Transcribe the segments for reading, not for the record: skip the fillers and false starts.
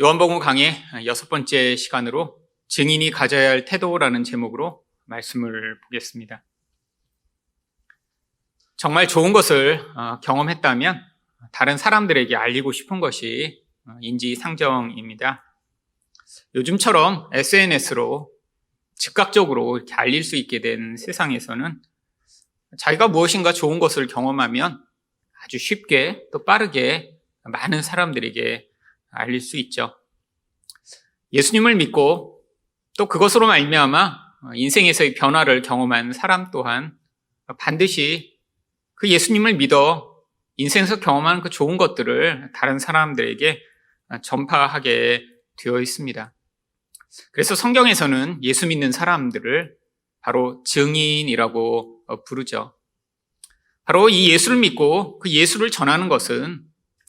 요한복음 강의 6번째 시간으로 증인이 가져야 할 태도라는 제목으로 말씀을 보겠습니다. 정말 좋은 것을 경험했다면 다른 사람들에게 알리고 싶은 것이 인지상정입니다. 요즘처럼 SNS로 즉각적으로 이렇게 알릴 수 있게 된 세상에서는 자기가 무엇인가 좋은 것을 경험하면 아주 쉽게 또 빠르게 많은 사람들에게 알릴 수 있죠. 예수님을 믿고 또 그것으로 말미암아 인생에서의 변화를 경험한 사람 또한 반드시 그 예수님을 믿어 인생에서 경험하는 그 좋은 것들을 다른 사람들에게 전파하게 되어 있습니다. 그래서 성경에서는 예수 믿는 사람들을 바로 증인이라고 부르죠. 바로 이 예수를 믿고 그 예수를 전하는 것은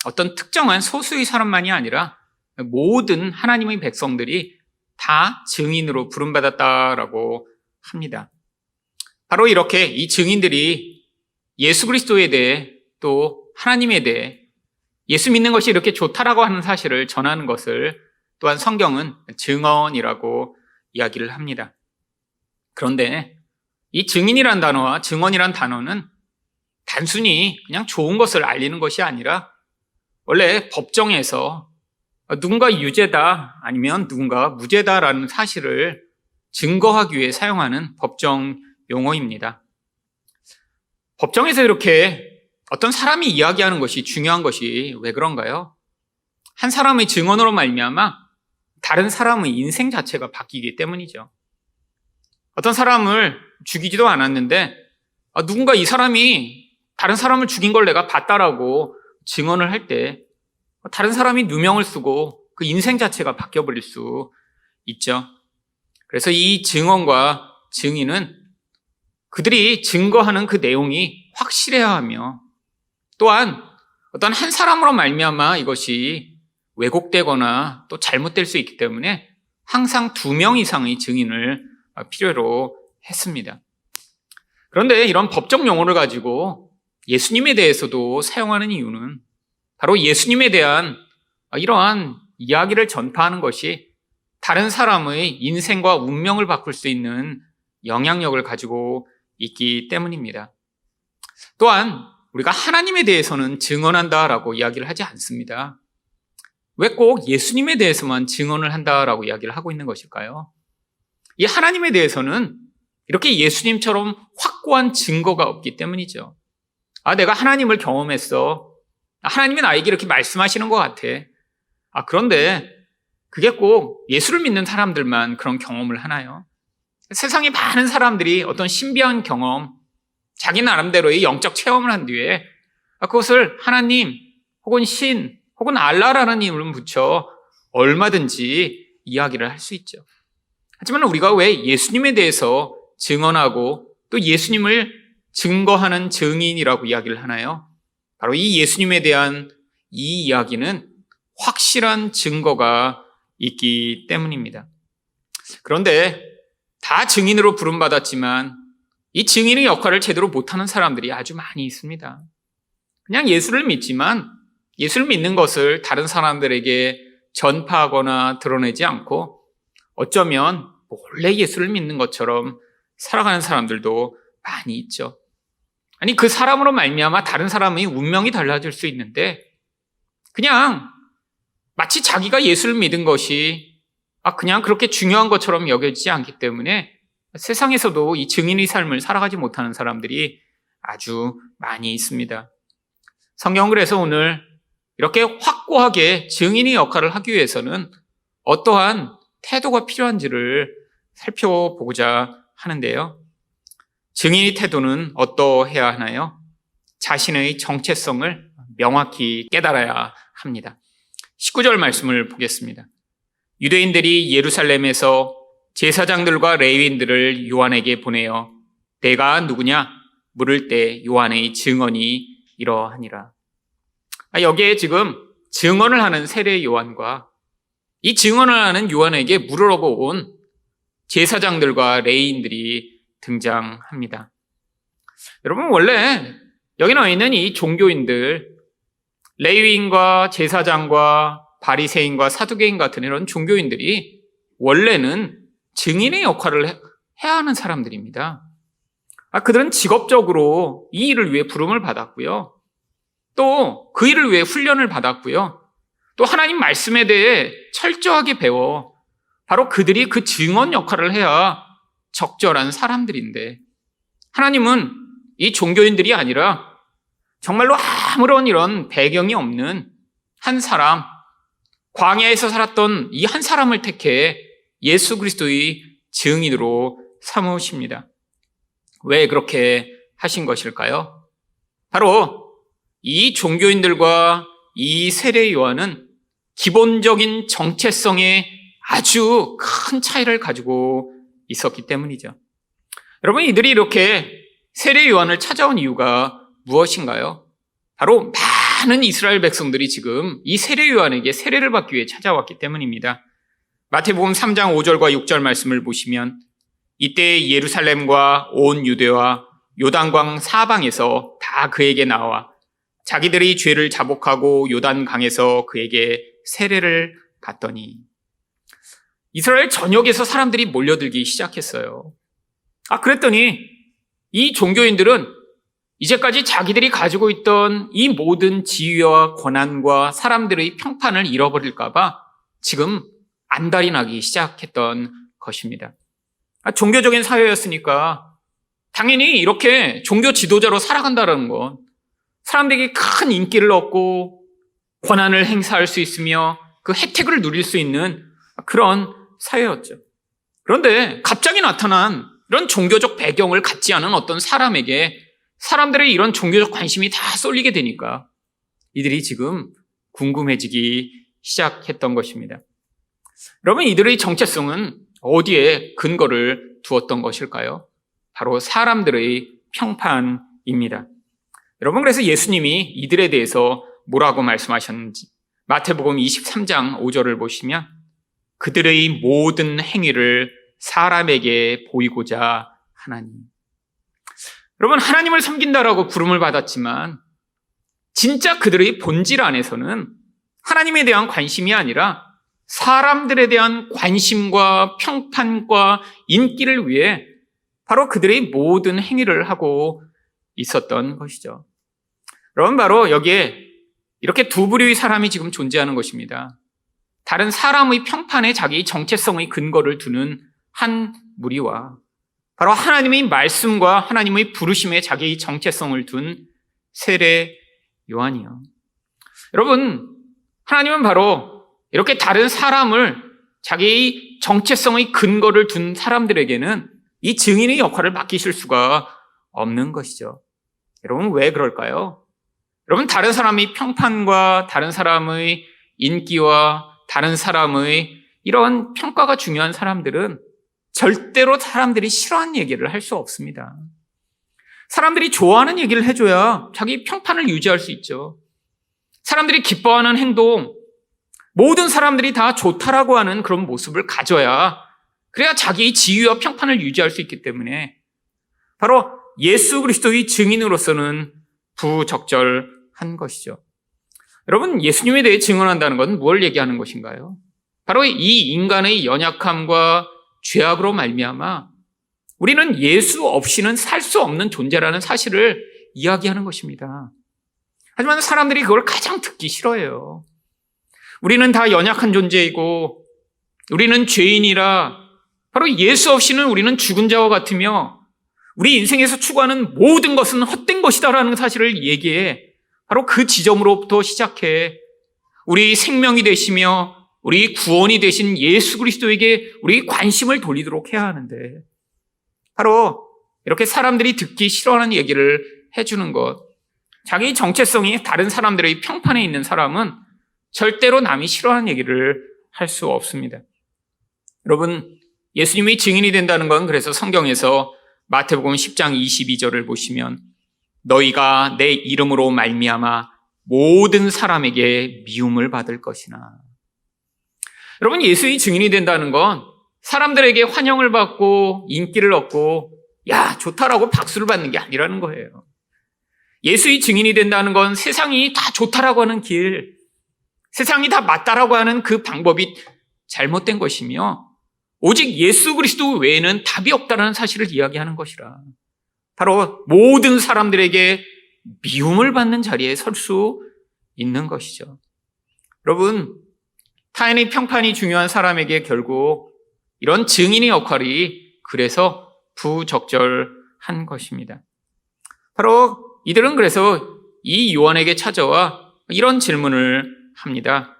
어떤 특정한 소수의 사람만이 아니라 모든 하나님의 백성들이 다 증인으로 부름받았다라고 합니다. 바로 이렇게 이 증인들이 예수 그리스도에 대해 또 하나님에 대해 예수 믿는 것이 이렇게 좋다라고 하는 사실을 전하는 것을 또한 성경은 증언이라고 이야기를 합니다. 그런데 이 증인이란 단어와 증언이란 단어는 단순히 그냥 좋은 것을 알리는 것이 아니라 원래 법정에서 누군가 유죄다 아니면 누군가 무죄다라는 사실을 증거하기 위해 사용하는 법정 용어입니다. 법정에서 이렇게 어떤 사람이 이야기하는 것이 중요한 것이 왜 그런가요? 한 사람의 증언으로 말미암아 다른 사람의 인생 자체가 바뀌기 때문이죠. 어떤 사람을 죽이지도 않았는데 누군가 이 사람이 다른 사람을 죽인 걸 내가 봤다라고 증언을 할 때 다른 사람이 누명을 쓰고 그 인생 자체가 바뀌어버릴 수 있죠. 그래서 이 증언과 증인은 그들이 증거하는 그 내용이 확실해야 하며 또한 어떤 한 사람으로 말미암아 이것이 왜곡되거나 또 잘못될 수 있기 때문에 항상 2명 이상의 증인을 필요로 했습니다. 그런데 이런 법적 용어를 가지고 예수님에 대해서도 사용하는 이유는 바로 예수님에 대한 이러한 이야기를 전파하는 것이 다른 사람의 인생과 운명을 바꿀 수 있는 영향력을 가지고 있기 때문입니다. 또한 우리가 하나님에 대해서는 증언한다라고 이야기를 하지 않습니다. 왜 꼭 예수님에 대해서만 증언을 한다라고 이야기를 하고 있는 것일까요? 이 하나님에 대해서는 이렇게 예수님처럼 확고한 증거가 없기 때문이죠. 내가 하나님을 경험했어. 하나님이 나에게 이렇게 말씀하시는 것 같아. 그런데 그게 꼭 예수를 믿는 사람들만 그런 경험을 하나요? 세상에 많은 사람들이 어떤 신비한 경험, 자기 나름대로의 영적 체험을 한 뒤에 그것을 하나님 혹은 신 혹은 알라라는 이름을 붙여 얼마든지 이야기를 할 수 있죠. 하지만 우리가 왜 예수님에 대해서 증언하고 또 예수님을 증거하는 증인이라고 이야기를 하나요? 바로 이 예수님에 대한 이 이야기는 확실한 증거가 있기 때문입니다. 그런데 다 증인으로 부름받았지만 이 증인의 역할을 제대로 못하는 사람들이 아주 많이 있습니다. 그냥 예수를 믿지만 예수를 믿는 것을 다른 사람들에게 전파하거나 드러내지 않고 어쩌면 원래 예수를 믿는 것처럼 살아가는 사람들도 많이 있죠. 아니 그 사람으로 말미암아 다른 사람의 운명이 달라질 수 있는데 그냥 마치 자기가 예수를 믿은 것이 그냥 그렇게 중요한 것처럼 여겨지지 않기 때문에 세상에서도 이 증인의 삶을 살아가지 못하는 사람들이 아주 많이 있습니다. 성경은 그래서 오늘 이렇게 확고하게 증인의 역할을 하기 위해서는 어떠한 태도가 필요한지를 살펴보고자 하는데요. 증인의 태도는 어떠해야 하나요? 자신의 정체성을 명확히 깨달아야 합니다. 19절 말씀을 보겠습니다. 유대인들이 예루살렘에서 제사장들과 레위인들을 요한에게 보내어 내가 누구냐 물을 때 요한의 증언이 이러하니라. 여기에 지금 증언을 하는 세례 요한과 이 증언을 하는 요한에게 물으러고 온 제사장들과 레위인들이 등장합니다. 여러분 원래 여기 나와 있는 이 종교인들 레위인과 제사장과 바리새인과 사두개인 같은 이런 종교인들이 원래는 증인의 역할을 해야 하는 사람들입니다. 그들은 직업적으로 이 일을 위해 부름을 받았고요. 또 그 일을 위해 훈련을 받았고요. 또 하나님 말씀에 대해 철저하게 배워 바로 그들이 그 증언 역할을 해야 적절한 사람들인데, 하나님은 이 종교인들이 아니라 정말로 아무런 이런 배경이 없는 한 사람, 광야에서 살았던 이 한 사람을 택해 예수 그리스도의 증인으로 삼으십니다. 왜 그렇게 하신 것일까요? 바로 이 종교인들과 이 세례 요한은 기본적인 정체성에 아주 큰 차이를 가지고 있었기 때문이죠. 여러분, 이들이 이렇게 세례 요한을 찾아온 이유가 무엇인가요? 바로 많은 이스라엘 백성들이 지금 이 세례 요한에게 세례를 받기 위해 찾아왔기 때문입니다. 마태복음 3장 5절과 6절 말씀을 보시면, 이때 예루살렘과 온 유대와 요단강 사방에서 다 그에게 나와 자기들이 죄를 자복하고 요단강에서 그에게 세례를 받더니, 이스라엘 전역에서 사람들이 몰려들기 시작했어요. 그랬더니 이 종교인들은 이제까지 자기들이 가지고 있던 이 모든 지위와 권한과 사람들의 평판을 잃어버릴까 봐 지금 안달이 나기 시작했던 것입니다. 종교적인 사회였으니까 당연히 이렇게 종교 지도자로 살아간다는 건 사람들에게 큰 인기를 얻고 권한을 행사할 수 있으며 그 혜택을 누릴 수 있는 그런 사회였죠. 그런데 갑자기 나타난 이런 종교적 배경을 갖지 않은 어떤 사람에게 사람들의 이런 종교적 관심이 다 쏠리게 되니까 이들이 지금 궁금해지기 시작했던 것입니다. 여러분, 이들의 정체성은 어디에 근거를 두었던 것일까요? 바로 사람들의 평판입니다. 여러분, 그래서 예수님이 이들에 대해서 뭐라고 말씀하셨는지 마태복음 23장 5절을 보시면, 그들의 모든 행위를 사람에게 보이고자 하나니. 여러분, 하나님을 섬긴다라고 부름을 받았지만 진짜 그들의 본질 안에서는 하나님에 대한 관심이 아니라 사람들에 대한 관심과 평판과 인기를 위해 바로 그들의 모든 행위를 하고 있었던 것이죠. 여러분, 바로 여기에 이렇게 두 부류의 사람이 지금 존재하는 것입니다. 다른 사람의 평판에 자기 정체성의 근거를 두는 한 무리와 바로 하나님의 말씀과 하나님의 부르심에 자기의 정체성을 둔 세례 요한이요. 여러분, 하나님은 바로 이렇게 다른 사람을 자기의 정체성의 근거를 둔 사람들에게는 이 증인의 역할을 맡기실 수가 없는 것이죠. 여러분, 왜 그럴까요? 여러분, 다른 사람의 평판과 다른 사람의 인기와 다른 사람의 이런 평가가 중요한 사람들은 절대로 사람들이 싫어하는 얘기를 할 수 없습니다. 사람들이 좋아하는 얘기를 해줘야 자기 평판을 유지할 수 있죠. 사람들이 기뻐하는 행동, 모든 사람들이 다 좋다라고 하는 그런 모습을 가져야, 그래야 자기의 지위와 평판을 유지할 수 있기 때문에 바로 예수 그리스도의 증인으로서는 부적절한 것이죠. 여러분, 예수님에 대해 증언한다는 것은 뭘 얘기하는 것인가요? 바로 이 인간의 연약함과 죄악으로 말미암아 우리는 예수 없이는 살 수 없는 존재라는 사실을 이야기하는 것입니다. 하지만 사람들이 그걸 가장 듣기 싫어해요. 우리는 다 연약한 존재이고 우리는 죄인이라, 바로 예수 없이는 우리는 죽은 자와 같으며 우리 인생에서 추구하는 모든 것은 헛된 것이다라는 사실을 얘기해 바로 그 지점으로부터 시작해 우리 생명이 되시며 우리 구원이 되신 예수 그리스도에게 우리 관심을 돌리도록 해야 하는데, 바로 이렇게 사람들이 듣기 싫어하는 얘기를 해주는 것, 자기 정체성이 다른 사람들의 평판에 있는 사람은 절대로 남이 싫어하는 얘기를 할 수 없습니다. 여러분, 예수님이 증인이 된다는 건 그래서 성경에서 마태복음 10장 22절을 보시면 너희가 내 이름으로 말미암아 모든 사람에게 미움을 받을 것이나. 여러분, 예수의 증인이 된다는 건 사람들에게 환영을 받고 인기를 얻고 야 좋다라고 박수를 받는 게 아니라는 거예요. 예수의 증인이 된다는 건 세상이 다 좋다라고 하는 길, 세상이 다 맞다라고 하는 그 방법이 잘못된 것이며 오직 예수 그리스도 외에는 답이 없다는 사실을 이야기하는 것이라. 바로 모든 사람들에게 미움을 받는 자리에 설 수 있는 것이죠. 여러분, 타인의 평판이 중요한 사람에게 결국 이런 증인의 역할이 그래서 부적절한 것입니다. 바로 이들은 그래서 이 요한에게 찾아와 이런 질문을 합니다.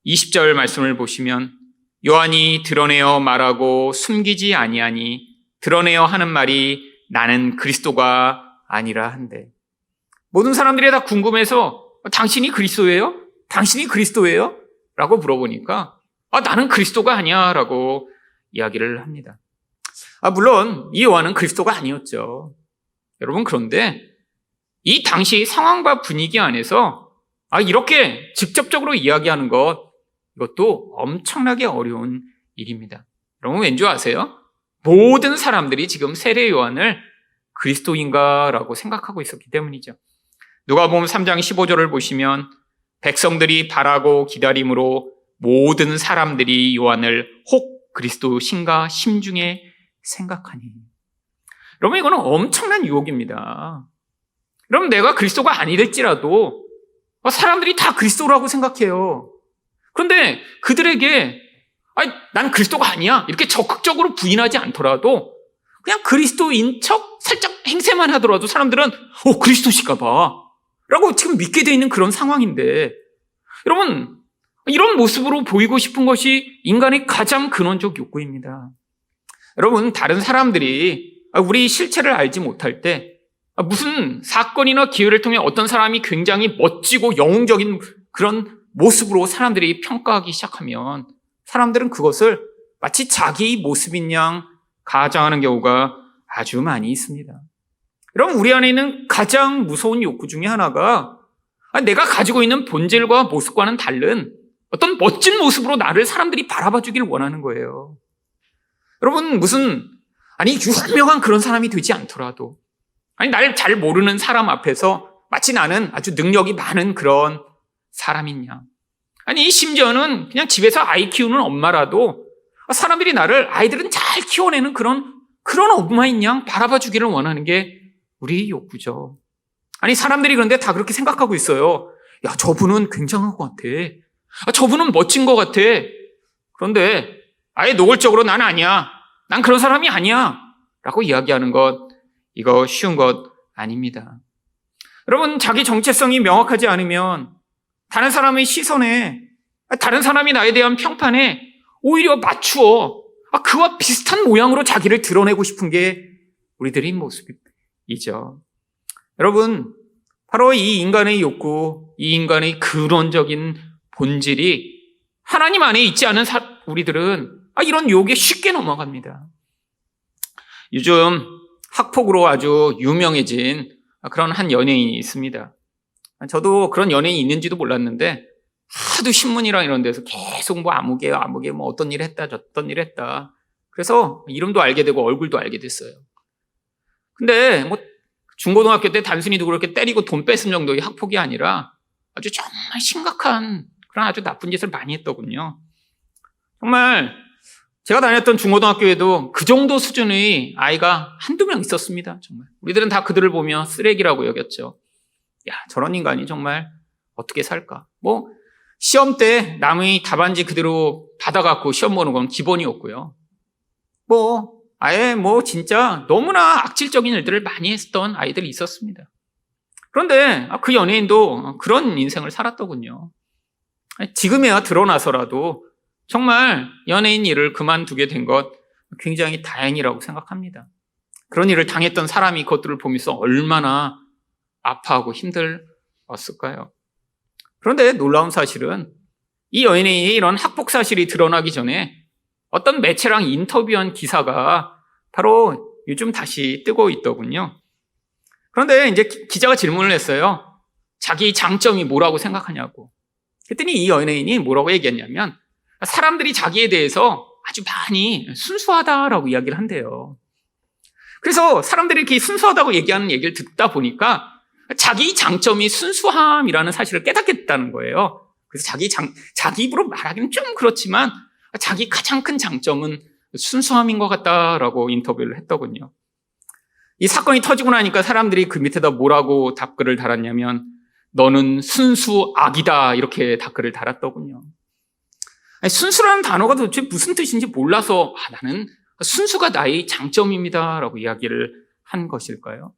20절 말씀을 보시면 요한이 드러내어 말하고 숨기지 아니하니 드러내어 하는 말이 나는 그리스도가 아니라 한데. 모든 사람들이 다 궁금해서 당신이 그리스도예요? 당신이 그리스도예요? 라고 물어보니까 나는 그리스도가 아니야 라고 이야기를 합니다. 물론 이 요한은 그리스도가 아니었죠. 여러분, 그런데 이 당시 상황과 분위기 안에서 이렇게 직접적으로 이야기하는 이것도 엄청나게 어려운 일입니다. 여러분, 왠지 아세요? 모든 사람들이 지금 세례 요한을 그리스도인가라고 생각하고 있었기 때문이죠. 누가복음 3장 15절을 보시면 백성들이 바라고 기다림으로 모든 사람들이 요한을 혹 그리스도신가 심중에 생각하니. 여러분, 이거는 엄청난 유혹입니다. 여러분, 내가 그리스도가 아니랬지라도 사람들이 다 그리스도라고 생각해요. 그런데 그들에게 난 그리스도가 아니야 이렇게 적극적으로 부인하지 않더라도 그냥 그리스도인 척 살짝 행세만 하더라도 사람들은 그리스도실까 봐 라고 지금 믿게 돼 있는 그런 상황인데, 여러분, 이런 모습으로 보이고 싶은 것이 인간의 가장 근원적 욕구입니다. 여러분, 다른 사람들이 우리 실체를 알지 못할 때 무슨 사건이나 기회를 통해 어떤 사람이 굉장히 멋지고 영웅적인 그런 모습으로 사람들이 평가하기 시작하면 사람들은 그것을 마치 자기의 모습인 양 가장하는 경우가 아주 많이 있습니다. 여러분, 우리 안에 있는 가장 무서운 욕구 중에 하나가 내가 가지고 있는 본질과 모습과는 다른 어떤 멋진 모습으로 나를 사람들이 바라봐 주길 원하는 거예요. 여러분, 유명한 그런 사람이 되지 않더라도 나를 잘 모르는 사람 앞에서 마치 나는 아주 능력이 많은 그런 사람인 양, 심지어는 그냥 집에서 아이 키우는 엄마라도 사람들이 나를 아이들은 잘 키워내는 그런 엄마인 양 바라봐 주기를 원하는 게 우리의 욕구죠. 사람들이 그런데 다 그렇게 생각하고 있어요. 야, 저분은 굉장한 것 같아. 저분은 멋진 것 같아. 그런데 아예 노골적으로 난 아니야. 난 그런 사람이 아니야. 라고 이야기하는 이거 쉬운 것 아닙니다. 여러분, 자기 정체성이 명확하지 않으면 다른 사람의 시선에, 다른 사람이 나에 대한 평판에 오히려 맞추어 그와 비슷한 모양으로 자기를 드러내고 싶은 게 우리들의 모습이죠. 여러분, 바로 이 인간의 욕구, 이 인간의 근원적인 본질이 하나님 안에 있지 않은 우리들은 이런 유혹에 쉽게 넘어갑니다. 요즘 학폭으로 아주 유명해진 그런 한 연예인이 있습니다. 저도 그런 연예인이 있는지도 몰랐는데 하도 신문이랑 이런 데서 계속 아무개 어떤 일 했다 저떤 일 했다. 그래서 이름도 알게 되고 얼굴도 알게 됐어요. 근데 중고등학교 때 단순히 누구 그렇게 때리고 돈 뺏은 정도의 학폭이 아니라 아주 정말 심각한 그런 아주 나쁜 짓을 많이 했더군요. 정말 제가 다녔던 중고등학교에도 그 정도 수준의 아이가 한두 명 있었습니다. 정말 우리들은 다 그들을 보며 쓰레기라고 여겼죠. 야, 저런 인간이 정말 어떻게 살까? 시험 때 남의 답안지 그대로 받아갖고 시험 보는 건 기본이었고요. 아예 진짜 너무나 악질적인 일들을 많이 했던 아이들이 있었습니다. 그런데 그 연예인도 그런 인생을 살았더군요. 지금에야 드러나서라도 정말 연예인 일을 그만두게 된 것 굉장히 다행이라고 생각합니다. 그런 일을 당했던 사람이 그것들을 보면서 얼마나 아파하고 힘들었을까요? 그런데 놀라운 사실은 이 연예인의 이런 학폭 사실이 드러나기 전에 어떤 매체랑 인터뷰한 기사가 바로 요즘 다시 뜨고 있더군요. 그런데 이제 기자가 질문을 했어요. 자기 장점이 뭐라고 생각하냐고. 그랬더니 이 연예인이 뭐라고 얘기했냐면 사람들이 자기에 대해서 아주 많이 순수하다라고 이야기를 한대요. 그래서 사람들이 이렇게 순수하다고 얘기하는 얘기를 듣다 보니까 자기 장점이 순수함이라는 사실을 깨닫게 됐다는 거예요. 그래서 자기 입으로 말하기는 좀 그렇지만 자기 가장 큰 장점은 순수함인 것 같다라고 인터뷰를 했더군요. 이 사건이 터지고 나니까 사람들이 그 밑에다 뭐라고 답글을 달았냐면 너는 순수악이다 이렇게 답글을 달았더군요. 순수라는 단어가 도대체 무슨 뜻인지 몰라서 나는 순수가 나의 장점입니다라고 이야기를 한 것일까요?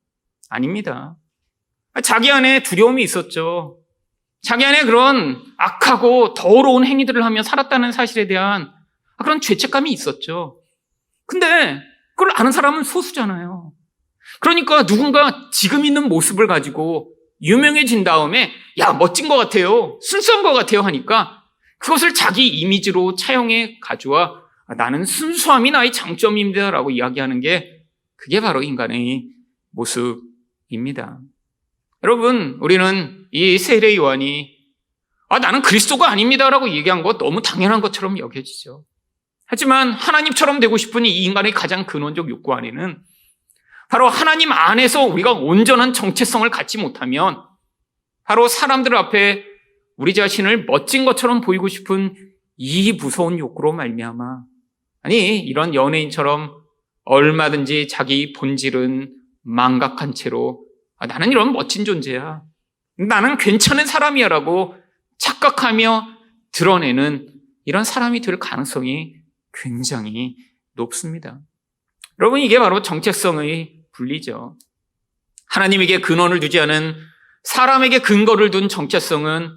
아닙니다. 자기 안에 두려움이 있었죠. 자기 안에 그런 악하고 더러운 행위들을 하며 살았다는 사실에 대한 그런 죄책감이 있었죠. 근데 그걸 아는 사람은 소수잖아요. 그러니까 누군가 지금 있는 모습을 가지고 유명해진 다음에 야 멋진 것 같아요, 순수한 것 같아요 하니까 그것을 자기 이미지로 차용해 가져와 나는 순수함이 나의 장점입니다 라고 이야기하는 게 그게 바로 인간의 모습입니다. 여러분, 우리는 이 세례 요한이 나는 그리스도가 아닙니다 라고 얘기한 것 너무 당연한 것처럼 여겨지죠. 하지만 하나님처럼 되고 싶은 이 인간의 가장 근원적 욕구 안에는 바로 하나님 안에서 우리가 온전한 정체성을 갖지 못하면 바로 사람들 앞에 우리 자신을 멋진 것처럼 보이고 싶은 이 무서운 욕구로 말미암아 이런 연예인처럼 얼마든지 자기 본질은 망각한 채로 나는 이런 멋진 존재야, 나는 괜찮은 사람이야 라고 착각하며 드러내는 이런 사람이 될 가능성이 굉장히 높습니다. 여러분, 이게 바로 정체성의 분리죠. 하나님에게 근원을 두지 않은 사람에게 근거를 둔 정체성은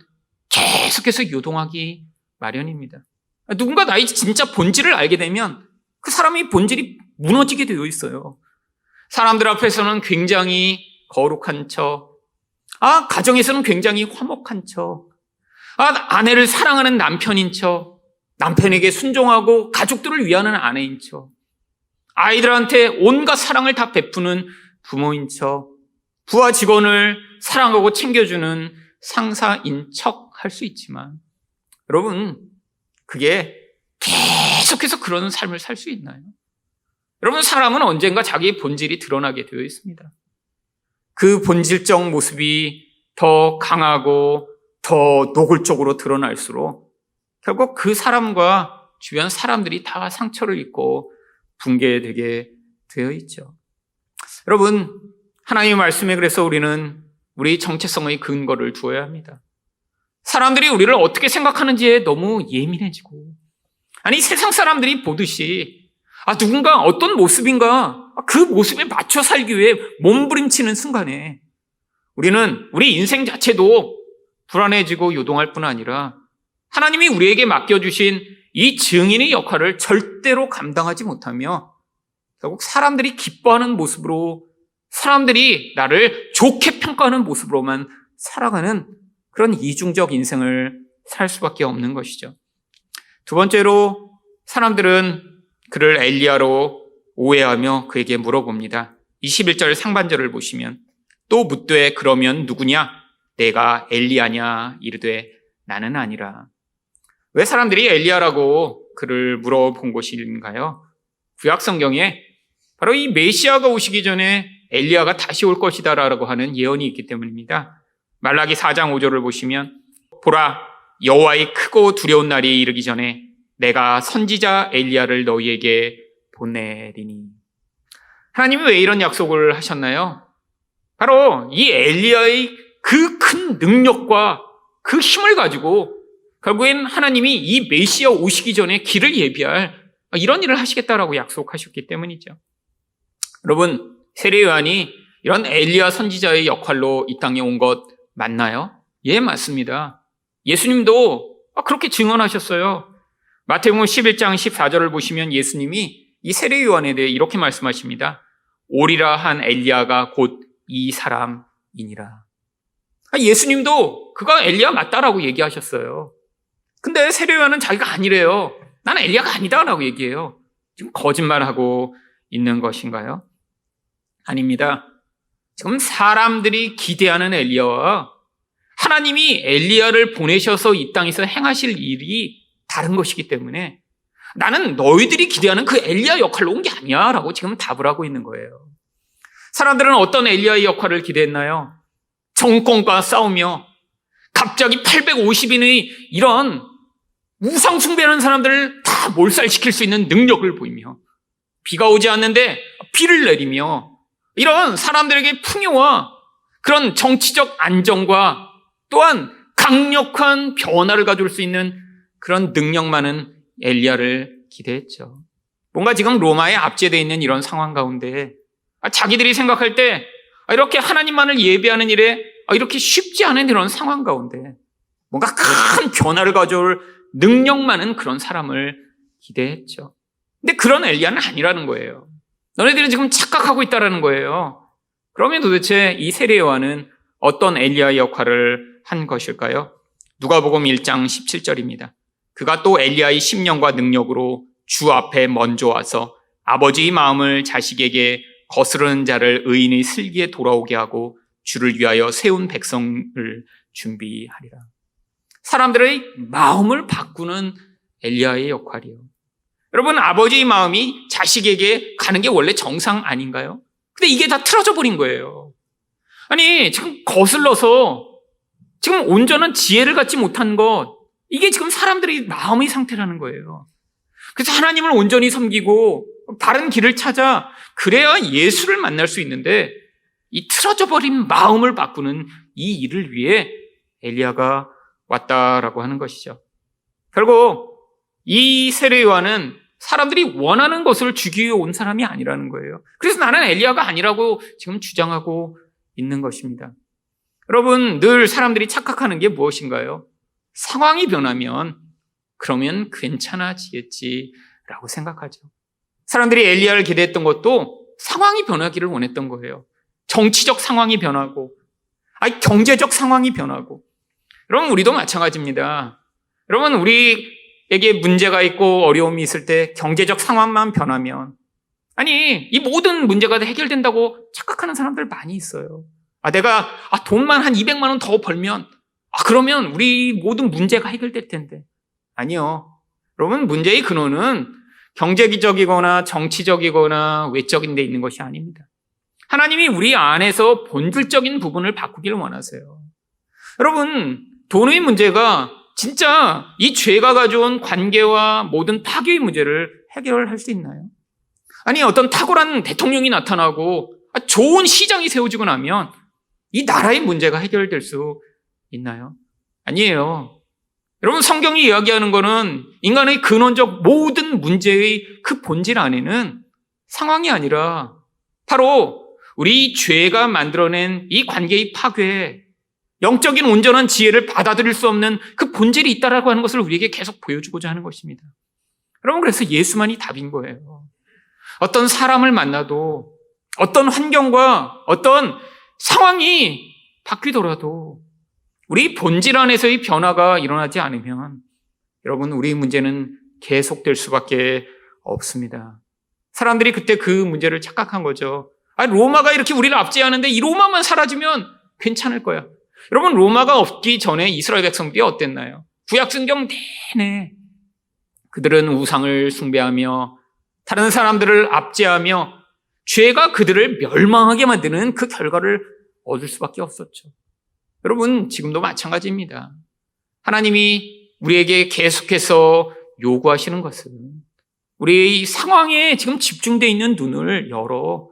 계속해서 요동하기 마련입니다. 누군가 나의 진짜 본질을 알게 되면 그 사람의 본질이 무너지게 되어 있어요. 사람들 앞에서는 굉장히 거룩한 척, 가정에서는 굉장히 화목한 척, 아내를 사랑하는 남편인 척, 남편에게 순종하고 가족들을 위하는 아내인 척, 아이들한테 온갖 사랑을 다 베푸는 부모인 척, 부하 직원을 사랑하고 챙겨주는 상사인 척 할 수 있지만 여러분, 그게 계속해서 그런 삶을 살 수 있나요? 여러분, 사람은 언젠가 자기의 본질이 드러나게 되어 있습니다. 그 본질적 모습이 더 강하고 더 노골적으로 드러날수록 결국 그 사람과 주변 사람들이 다 상처를 입고 붕괴되게 되어 있죠. 여러분, 하나님의 말씀에 그래서 우리는 우리 정체성의 근거를 두어야 합니다. 사람들이 우리를 어떻게 생각하는지에 너무 예민해지고 세상 사람들이 보듯이 누군가 어떤 모습인가 그 모습에 맞춰 살기 위해 몸부림치는 순간에 우리는 우리 인생 자체도 불안해지고 요동할 뿐 아니라 하나님이 우리에게 맡겨주신 이 증인의 역할을 절대로 감당하지 못하며 결국 사람들이 기뻐하는 모습으로, 사람들이 나를 좋게 평가하는 모습으로만 살아가는 그런 이중적 인생을 살 수밖에 없는 것이죠. 두 번째로 사람들은 그를 엘리야로 오해하며 그에게 물어봅니다. 21절 상반절을 보시면 또 묻되 그러면 누구냐? 내가 엘리야냐? 이르되 나는 아니라. 왜 사람들이 엘리야라고 그를 물어본 것인가요? 구약 성경에 바로 이 메시아가 오시기 전에 엘리야가 다시 올 것이다라고 하는 예언이 있기 때문입니다. 말라기 4장 5절을 보시면 보라, 여호와의 크고 두려운 날이 이르기 전에 내가 선지자 엘리야를 너희에게 보내리니. 하나님이 왜 이런 약속을 하셨나요? 바로 이 엘리야의 그 큰 능력과 그 힘을 가지고 결국엔 하나님이 이 메시아 오시기 전에 길을 예비할 이런 일을 하시겠다라고 약속하셨기 때문이죠. 여러분, 세례 요한이 이런 엘리야 선지자의 역할로 이 땅에 온 것 맞나요? 예, 맞습니다. 예수님도 그렇게 증언하셨어요. 마태복음 11장 14절을 보시면 예수님이 이 세례 요한에 대해 이렇게 말씀하십니다. 오리라 한 엘리야가 곧 이 사람이니라. 예수님도 그가 엘리야 맞다라고 얘기하셨어요. 근데 세례 요한은 자기가 아니래요. 나는 엘리야가 아니다라고 얘기해요. 지금 거짓말하고 있는 것인가요? 아닙니다. 지금 사람들이 기대하는 엘리야와 하나님이 엘리야를 보내셔서 이 땅에서 행하실 일이 다른 것이기 때문에 나는 너희들이 기대하는 그 엘리야 역할로 온 게 아니야 라고 지금 답을 하고 있는 거예요. 사람들은 어떤 엘리야의 역할을 기대했나요? 정권과 싸우며 갑자기 850인의 이런 우상 숭배하는 사람들을 다 몰살시킬 수 있는 능력을 보이며, 비가 오지 않는데 비를 내리며, 이런 사람들에게 풍요와 그런 정치적 안정과 또한 강력한 변화를 가져올 수 있는 그런 능력 많은 엘리야를 기대했죠. 뭔가 지금 로마에 압제되어 있는 이런 상황 가운데 자기들이 생각할 때 이렇게 하나님만을 예배하는 일에 이렇게 쉽지 않은 이런 상황 가운데 뭔가 큰 변화를 가져올 능력 많은 그런 사람을 기대했죠. 근데 그런 엘리야는 아니라는 거예요. 너네들은 지금 착각하고 있다라는 거예요. 그러면 도대체 이 세례요한은 어떤 엘리야의 역할을 한 것일까요? 누가복음 1장 17절입니다. 그가 또 엘리야의 심령과 능력으로 주 앞에 먼저 와서 아버지의 마음을 자식에게 거스르는 자를 의인의 슬기에 돌아오게 하고 주를 위하여 세운 백성을 준비하리라. 사람들의 마음을 바꾸는 엘리야의 역할이요. 여러분, 아버지의 마음이 자식에게 가는 게 원래 정상 아닌가요? 근데 이게 다 틀어져 버린 거예요. 아니, 지금 거슬러서 지금 온전한 지혜를 갖지 못한 것, 이게 지금 사람들의 마음의 상태라는 거예요. 그래서 하나님을 온전히 섬기고 바른 길을 찾아 그래야 예수를 만날 수 있는데, 이 틀어져 버린 마음을 바꾸는 이 일을 위해 엘리야가 왔다라고 하는 것이죠. 결국 이 세례 요한은 사람들이 원하는 것을 주기 위해 온 사람이 아니라는 거예요. 그래서 나는 엘리야가 아니라고 지금 주장하고 있는 것입니다. 여러분, 늘 사람들이 착각하는 게 무엇인가요? 상황이 변하면 그러면 괜찮아지겠지라고 생각하죠. 사람들이 엘리야를 기대했던 것도 상황이 변하기를 원했던 거예요. 정치적 상황이 변하고, 경제적 상황이 변하고. 여러분, 우리도 마찬가지입니다. 여러분, 우리에게 문제가 있고 어려움이 있을 때 경제적 상황만 변하면, 이 모든 문제가 다 해결된다고 착각하는 사람들 많이 있어요. 내가 돈만 한 200만 원 더 벌면 그러면 우리 모든 문제가 해결될 텐데. 아니요. 여러분, 문제의 근원은 경제적이거나 정치적이거나 외적인 데 있는 것이 아닙니다. 하나님이 우리 안에서 본질적인 부분을 바꾸기를 원하세요. 여러분, 돈의 문제가 진짜 이 죄가 가져온 관계와 모든 파괴의 문제를 해결할 수 있나요? 어떤 탁월한 대통령이 나타나고 좋은 시장이 세워지고 나면 이 나라의 문제가 해결될 수 있나요? 아니에요. 여러분, 성경이 이야기하는 거는 인간의 근원적 모든 문제의 그 본질 안에는 상황이 아니라 바로 우리 죄가 만들어낸 이 관계의 파괴, 영적인 온전한 지혜를 받아들일 수 없는 그 본질이 있다라고 하는 것을 우리에게 계속 보여주고자 하는 것입니다. 여러분, 그래서 예수만이 답인 거예요. 어떤 사람을 만나도 어떤 환경과 어떤 상황이 바뀌더라도 우리 본질 안에서의 변화가 일어나지 않으면 여러분, 우리 문제는 계속될 수밖에 없습니다. 사람들이 그때 그 문제를 착각한 거죠. 로마가 이렇게 우리를 압제하는데 이 로마만 사라지면 괜찮을 거야. 여러분, 로마가 없기 전에 이스라엘 백성들이 어땠나요? 구약성경 내내 그들은 우상을 숭배하며 다른 사람들을 압제하며 죄가 그들을 멸망하게 만드는 그 결과를 얻을 수밖에 없었죠. 여러분, 지금도 마찬가지입니다. 하나님이 우리에게 계속해서 요구하시는 것은 우리의 상황에 지금 집중되어 있는 눈을 열어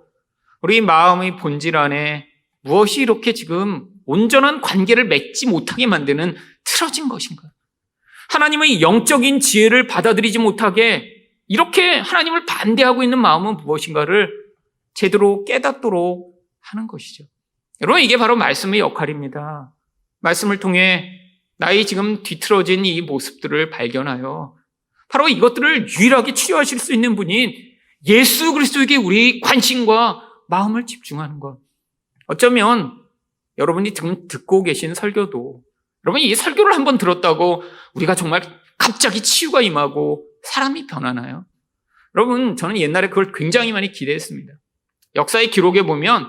우리 마음의 본질 안에 무엇이 이렇게 지금 온전한 관계를 맺지 못하게 만드는 틀어진 것인가? 하나님의 영적인 지혜를 받아들이지 못하게 이렇게 하나님을 반대하고 있는 마음은 무엇인가를 제대로 깨닫도록 하는 것이죠. 여러분, 이게 바로 말씀의 역할입니다. 말씀을 통해 나의 지금 뒤틀어진 이 모습들을 발견하여 바로 이것들을 유일하게 치유하실 수 있는 분인 예수 그리스도에게 우리 관심과 마음을 집중하는 것. 어쩌면 여러분이 지금 듣고 계신 설교도, 여러분이 이 설교를 한번 들었다고 우리가 정말 갑자기 치유가 임하고 사람이 변하나요? 여러분, 저는 옛날에 그걸 굉장히 많이 기대했습니다. 역사의 기록에 보면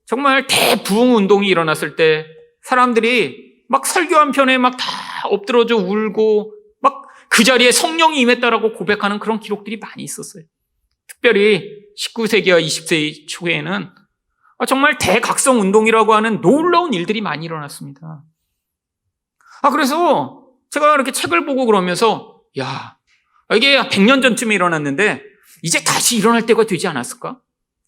정말 대부흥 운동이 일어났을 때 사람들이 막 설교 한 편에 막 다 엎드러져 울고 막 그 자리에 성령이 임했다라고 고백하는 그런 기록들이 많이 있었어요. 특별히 19세기와 20세기 초에는 정말 대각성 운동이라고 하는 놀라운 일들이 많이 일어났습니다. 그래서 제가 이렇게 책을 보고 그러면서, 이게 100년 전쯤에 일어났는데, 이제 다시 일어날 때가 되지 않았을까?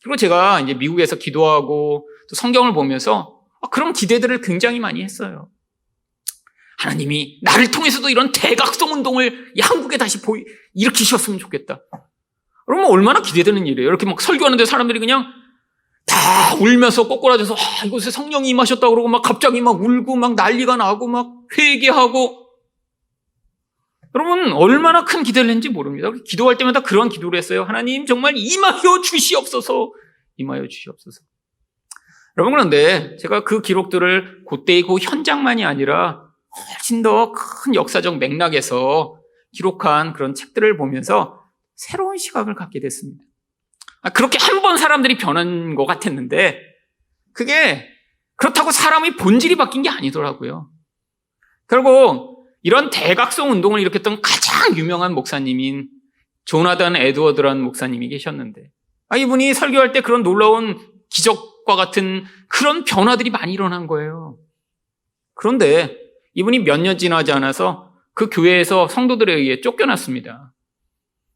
그리고 제가 이제 미국에서 기도하고 또 성경을 보면서 그런 기대들을 굉장히 많이 했어요. 하나님이 나를 통해서도 이런 대각성 운동을 한국에 다시 일으키셨으면 좋겠다. 그러면 얼마나 기대되는 일이에요. 이렇게 막 설교하는데 사람들이 그냥 다 울면서 꼬꾸라져서 이곳에 성령이 임하셨다고 그러고 막 갑자기 막 울고 막 난리가 나고 막 회개하고. 여러분 얼마나 큰 기대를 했는지 모릅니다. 기도할 때마다 그런 기도를 했어요. 하나님 정말 임하여 주시옵소서. 임하여 주시옵소서. 여러분 그런데 제가 그 기록들을 그때의 그 현장만이 아니라 훨씬 더 큰 역사적 맥락에서 기록한 그런 책들을 보면서 새로운 시각을 갖게 됐습니다. 그렇게 한 번 사람들이 변한 것 같았는데 그게 그렇다고 사람의 본질이 바뀐 게 아니더라고요. 결국 이런 대각성 운동을 일으켰던 가장 유명한 목사님인 조나단 에드워드라는 목사님이 계셨는데 이분이 설교할 때 그런 놀라운 기적과 같은 그런 변화들이 많이 일어난 거예요. 그런데 이분이 몇 년 지나지 않아서 그 교회에서 성도들에 의해 쫓겨났습니다.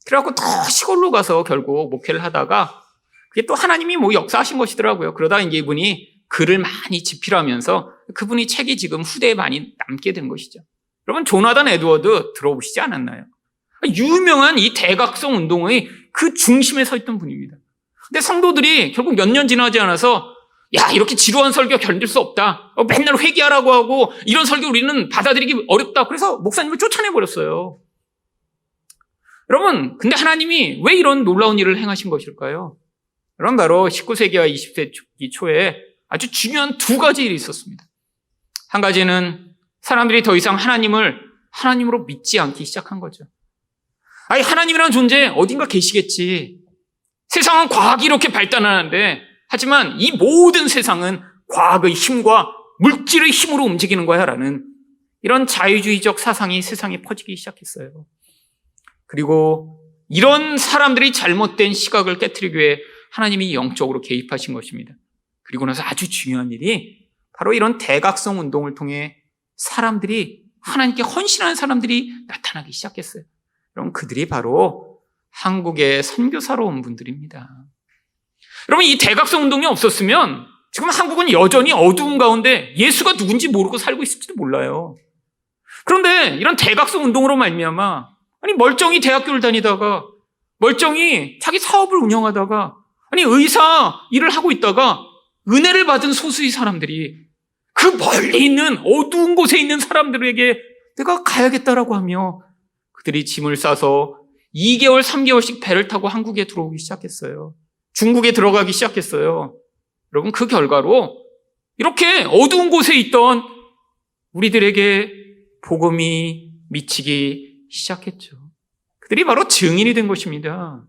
그래갖고 더 시골로 가서 결국 목회를 하다가 그게 또 하나님이 역사하신 것이더라고요. 그러다 이제 이분이 글을 많이 집필하면서 그분이 책이 지금 후대에 많이 남게 된 것이죠. 여러분 조나단 에드워드 들어보시지 않았나요? 유명한 이 대각성 운동의 그 중심에 서 있던 분입니다. 근데 성도들이 결국 몇 년 지나지 않아서 이렇게 지루한 설교 견딜 수 없다. 맨날 회개하라고 하고 이런 설교 우리는 받아들이기 어렵다. 그래서 목사님을 쫓아내버렸어요. 여러분 근데 하나님이 왜 이런 놀라운 일을 행하신 것일까요? 여러분 바로 19세기와 20세기 초에 아주 중요한 두 가지 일이 있었습니다. 한 가지는 사람들이 더 이상 하나님으로 믿지 않기 시작한 거죠. 하나님이라는 존재 어딘가 계시겠지. 세상은 과학이 이렇게 발달하는데 하지만 이 모든 세상은 과학의 힘과 물질의 힘으로 움직이는 거야 라는 이런 자유주의적 사상이 세상에 퍼지기 시작했어요. 그리고 이런 사람들이 잘못된 시각을 깨트리기 위해 하나님이 영적으로 개입하신 것입니다. 그리고 나서 아주 중요한 일이 바로 이런 대각성 운동을 통해 사람들이 하나님께 헌신하는 사람들이 나타나기 시작했어요. 여러분 그들이 바로 한국의 선교사로 온 분들입니다. 여러분 이 대각성 운동이 없었으면 지금 한국은 여전히 어두운 가운데 예수가 누군지 모르고 살고 있을지도 몰라요. 그런데 이런 대각성 운동으로 말미암아 멀쩡히 대학교를 다니다가 멀쩡히 자기 사업을 운영하다가 의사 일을 하고 있다가 은혜를 받은 소수의 사람들이 그 멀리 있는 어두운 곳에 있는 사람들에게 내가 가야겠다라고 하며 그들이 짐을 싸서 2개월, 3개월씩 배를 타고 한국에 들어오기 시작했어요. 중국에 들어가기 시작했어요. 여러분 그 결과로 이렇게 어두운 곳에 있던 우리들에게 복음이 미치기 시작했죠. 그들이 바로 증인이 된 것입니다.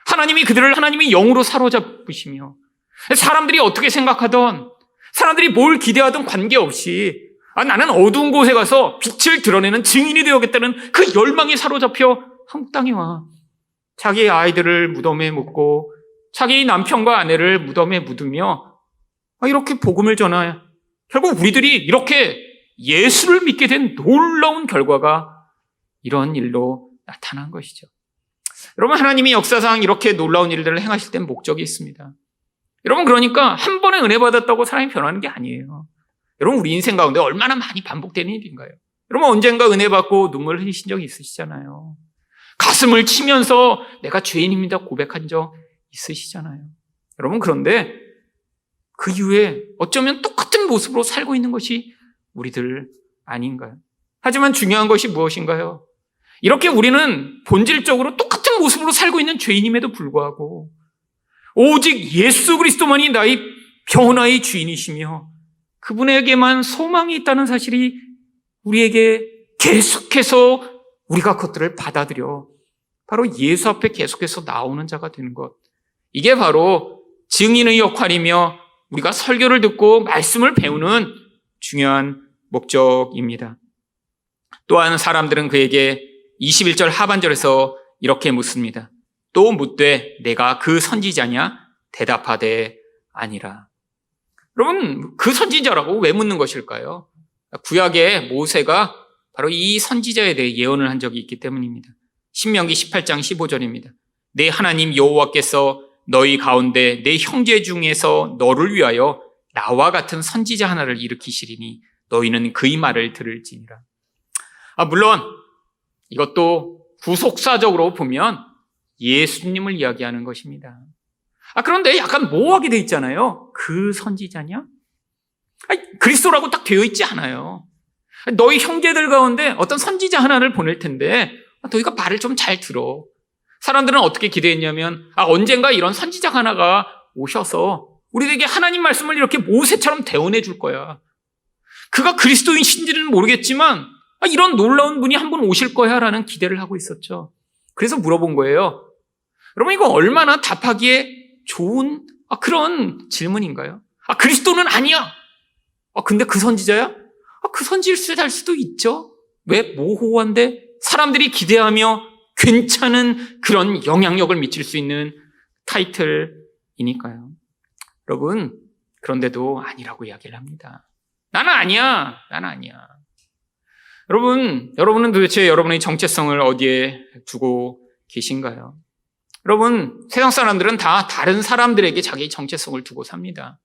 하나님이 그들을 하나님의 영으로 사로잡으시며 사람들이 어떻게 생각하던 사람들이 뭘 기대하던 관계없이 나는 어두운 곳에 가서 빛을 드러내는 증인이 되어야겠다는 그 열망에 사로잡혀 한국 땅에 와 자기 아이들을 무덤에 묻고 자기 남편과 아내를 무덤에 묻으며 이렇게 복음을 전하여 결국 우리들이 이렇게 예수를 믿게 된 놀라운 결과가 이런 일로 나타난 것이죠. 여러분 하나님이 역사상 이렇게 놀라운 일들을 행하실 땐 목적이 있습니다. 여러분 그러니까 한 번에 은혜 받았다고 사람이 변하는 게 아니에요. 여러분 우리 인생 가운데 얼마나 많이 반복되는 일인가요? 여러분 언젠가 은혜 받고 눈물을 흘리신 적이 있으시잖아요. 가슴을 치면서 내가 죄인입니다 고백한 적 있으시잖아요. 여러분 그런데 그 이후에 어쩌면 똑같은 모습으로 살고 있는 것이 우리들 아닌가요? 하지만 중요한 것이 무엇인가요? 이렇게 우리는 본질적으로 똑같은 모습으로 살고 있는 죄인임에도 불구하고 오직 예수 그리스도만이 나의 변화의 주인이시며 그분에게만 소망이 있다는 사실이 우리에게 계속해서 우리가 그것들을 받아들여 바로 예수 앞에 계속해서 나오는 자가 되는 것. 이게 바로 증인의 역할이며 우리가 설교를 듣고 말씀을 배우는 중요한 목적입니다. 또한 사람들은 그에게 21절 하반절에서 이렇게 묻습니다. 또 묻되 내가 그 선지자냐? 대답하되 아니라. 여러분 그 선지자라고 왜 묻는 것일까요? 구약의 모세가 바로 이 선지자에 대해 예언을 한 적이 있기 때문입니다. 신명기 18장 15절입니다. 내 하나님 여호와께서 너희 가운데 내 형제 중에서 너를 위하여 나와 같은 선지자 하나를 일으키시리니 너희는 그의 말을 들을지니라. 물론 이것도 구속사적으로 보면 예수님을 이야기하는 것입니다. 그런데 약간 모호하게 돼 있잖아요. 그 선지자냐? 그리스도라고 딱 되어 있지 않아요. 너희 형제들 가운데 어떤 선지자 하나를 보낼 텐데 너희가 말을 좀 잘 들어. 사람들은 어떻게 기대했냐면 언젠가 이런 선지자 하나가 오셔서 우리에게 하나님 말씀을 이렇게 모세처럼 대언해 줄 거야. 그가 그리스도인신지는 모르겠지만 이런 놀라운 분이 한 분 오실 거야 라는 기대를 하고 있었죠. 그래서 물어본 거예요. 여러분, 이거 얼마나 답하기에 좋은 그런 질문인가요? 그리스도는 아니야. 근데 그 선지자야? 그 선지자일 수도 있죠. 왜? 모호한데 사람들이 기대하며 괜찮은 그런 영향력을 미칠 수 있는 타이틀이니까요. 여러분, 그런데도 아니라고 이야기를 합니다. 나는 아니야. 나는 아니야. 여러분은 도대체 여러분의 정체성을 어디에 두고 계신가요? 여러분, 세상 사람들은 다 다른 사람들에게 자기 정체성을 두고 삽니다.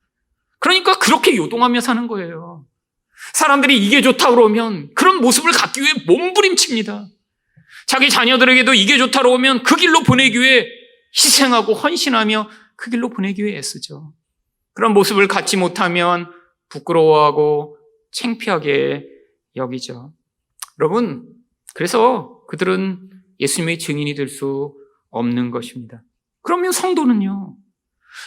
그러니까 그렇게 요동하며 사는 거예요. 사람들이 이게 좋다고 그러면 그런 모습을 갖기 위해 몸부림칩니다. 자기 자녀들에게도 이게 좋다고 그러면 그 길로 보내기 위해 희생하고 헌신하며 그 길로 보내기 위해 애쓰죠. 그런 모습을 갖지 못하면 부끄러워하고 창피하게 여기죠. 여러분, 그래서 그들은 예수님의 증인이 될 수 없는 것입니다. 그러면 성도는요?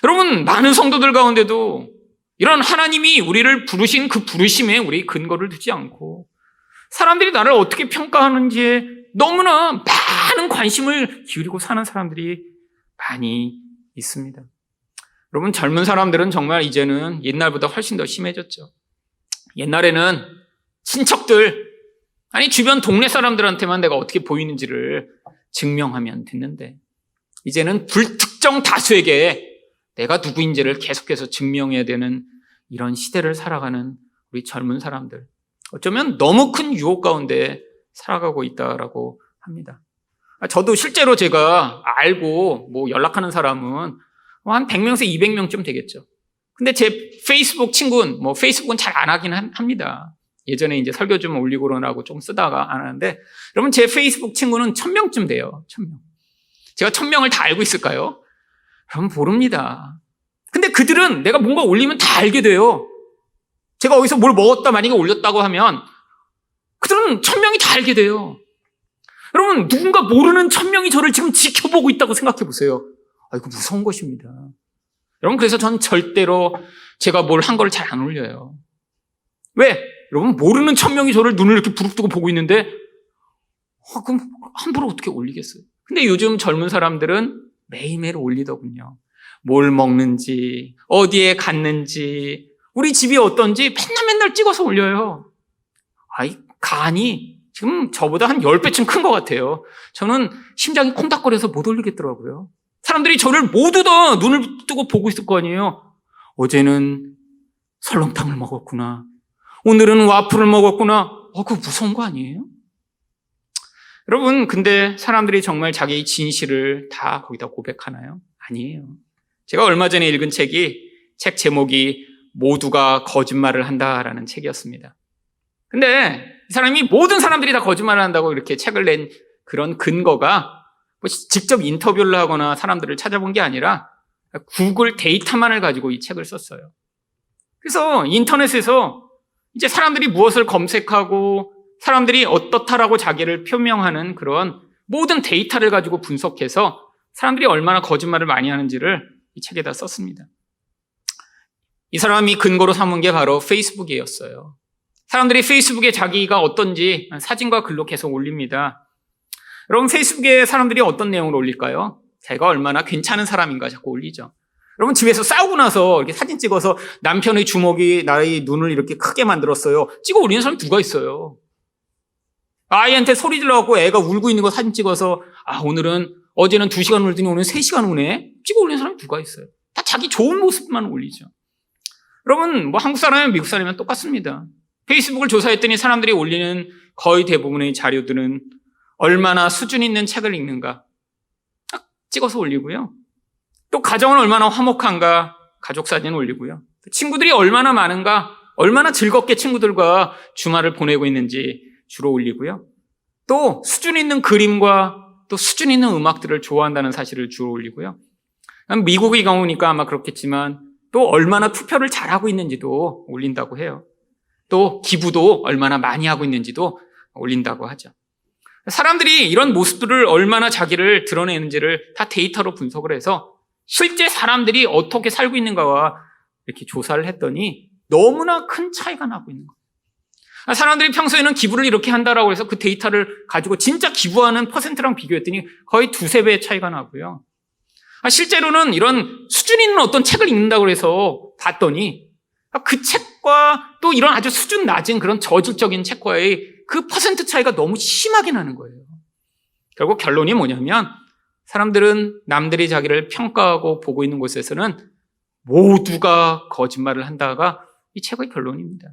여러분, 많은 성도들 가운데도 이런 하나님이 우리를 부르신 그 부르심에 우리 근거를 두지 않고 사람들이 나를 어떻게 평가하는지에 너무나 많은 관심을 기울이고 사는 사람들이 많이 있습니다. 여러분, 젊은 사람들은 정말 이제는 옛날보다 훨씬 더 심해졌죠. 옛날에는 친척들, 주변 동네 사람들한테만 내가 어떻게 보이는지를 증명하면 됐는데 이제는 불특정 다수에게 내가 누구인지를 계속해서 증명해야 되는 이런 시대를 살아가는 우리 젊은 사람들. 어쩌면 너무 큰 유혹 가운데 살아가고 있다라고 합니다. 저도 실제로 제가 알고 연락하는 사람은 한 100명에서 200명쯤 되겠죠. 근데 제 페이스북 친구는 페이스북은 잘 안 하긴 합니다. 예전에 이제 설교 좀 올리고 그러라고 좀 쓰다가 안 하는데 여러분, 제 페이스북 친구는 1000명쯤 돼요. 1000명. 제가 1000명을 다 알고 있을까요? 여러분, 모릅니다. 근데 그들은 내가 뭔가 올리면 다 알게 돼요. 제가 어디서 뭘 먹었다 만약에 올렸다고 하면 그들은 1000명이 다 알게 돼요. 여러분, 누군가 모르는 1000명이 저를 지금 지켜보고 있다고 생각해 보세요. 이거 무서운 것입니다. 여러분, 그래서 전 절대로 제가 뭘 한 걸 잘 안 올려요. 왜? 여러분, 모르는 1000명이 저를 눈을 이렇게 부릅뜨고 보고 있는데 그럼 함부로 어떻게 올리겠어요? 근데 요즘 젊은 사람들은 매일매일 올리더군요. 뭘 먹는지, 어디에 갔는지, 우리 집이 어떤지 맨날 찍어서 올려요. 간이 지금 저보다 한 10배쯤 큰 것 같아요. 저는 심장이 콩닥거려서 못 올리겠더라고요. 사람들이 저를 모두 다 눈을 뜨고 보고 있을 거 아니에요. 어제는 설렁탕을 먹었구나. 오늘은 와플을 먹었구나. 그거 무서운 거 아니에요? 여러분, 근데 사람들이 정말 자기의 진실을 다 거기다 고백하나요? 아니에요. 제가 얼마 전에 읽은 책 제목이 모두가 거짓말을 한다라는 책이었습니다. 근데 이 사람이 모든 사람들이 다 거짓말을 한다고 이렇게 책을 낸 그런 근거가 직접 인터뷰를 하거나 사람들을 찾아본 게 아니라 구글 데이터만을 가지고 이 책을 썼어요. 그래서 인터넷에서 이제 사람들이 무엇을 검색하고 사람들이 어떻다라고 자기를 표명하는 그런 모든 데이터를 가지고 분석해서 사람들이 얼마나 거짓말을 많이 하는지를 이 책에다 썼습니다. 이 사람이 근거로 삼은 게 바로 페이스북이었어요. 사람들이 페이스북에 자기가 어떤지 사진과 글로 계속 올립니다. 여러분, 페이스북에 사람들이 어떤 내용을 올릴까요? 제가 얼마나 괜찮은 사람인가 자꾸 올리죠. 여러분, 집에서 싸우고 나서 이렇게 사진 찍어서 남편의 주먹이 나의 눈을 이렇게 크게 만들었어요. 찍어 올리는 사람 누가 있어요? 아이한테 소리 질러갖고 애가 울고 있는 거 사진 찍어서 오늘은 어제는 2시간 울더니 오늘 3시간 우네? 찍어 올리는 사람이 누가 있어요? 다 자기 좋은 모습만 올리죠. 여러분, 한국 사람이면 미국 사람이면 똑같습니다. 페이스북을 조사했더니 사람들이 올리는 거의 대부분의 자료들은 얼마나 수준 있는 책을 읽는가 딱 찍어서 올리고요. 또 가정은 얼마나 화목한가 가족 사진 올리고요. 친구들이 얼마나 많은가, 얼마나 즐겁게 친구들과 주말을 보내고 있는지 주로 올리고요. 또 수준 있는 그림과 또 수준 있는 음악들을 좋아한다는 사실을 주로 올리고요. 미국의 경우니까 아마 그렇겠지만 또 얼마나 투표를 잘하고 있는지도 올린다고 해요. 또 기부도 얼마나 많이 하고 있는지도 올린다고 하죠. 사람들이 이런 모습들을 얼마나 자기를 드러내는지를 다 데이터로 분석을 해서 실제 사람들이 어떻게 살고 있는가와 이렇게 조사를 했더니 너무나 큰 차이가 나고 있는 거예요. 사람들이 평소에는 기부를 이렇게 한다라고 해서 그 데이터를 가지고 진짜 기부하는 퍼센트랑 비교했더니 거의 2-3배의 차이가 나고요. 실제로는 이런 수준 있는 어떤 책을 읽는다고 해서 봤더니 그 책과 또 이런 아주 수준 낮은 그런 저질적인 책과의 그 퍼센트 차이가 너무 심하게 나는 거예요. 결국 결론이 뭐냐면 사람들은 남들이 자기를 평가하고 보고 있는 곳에서는 모두가 거짓말을 한다가 이 책의 결론입니다.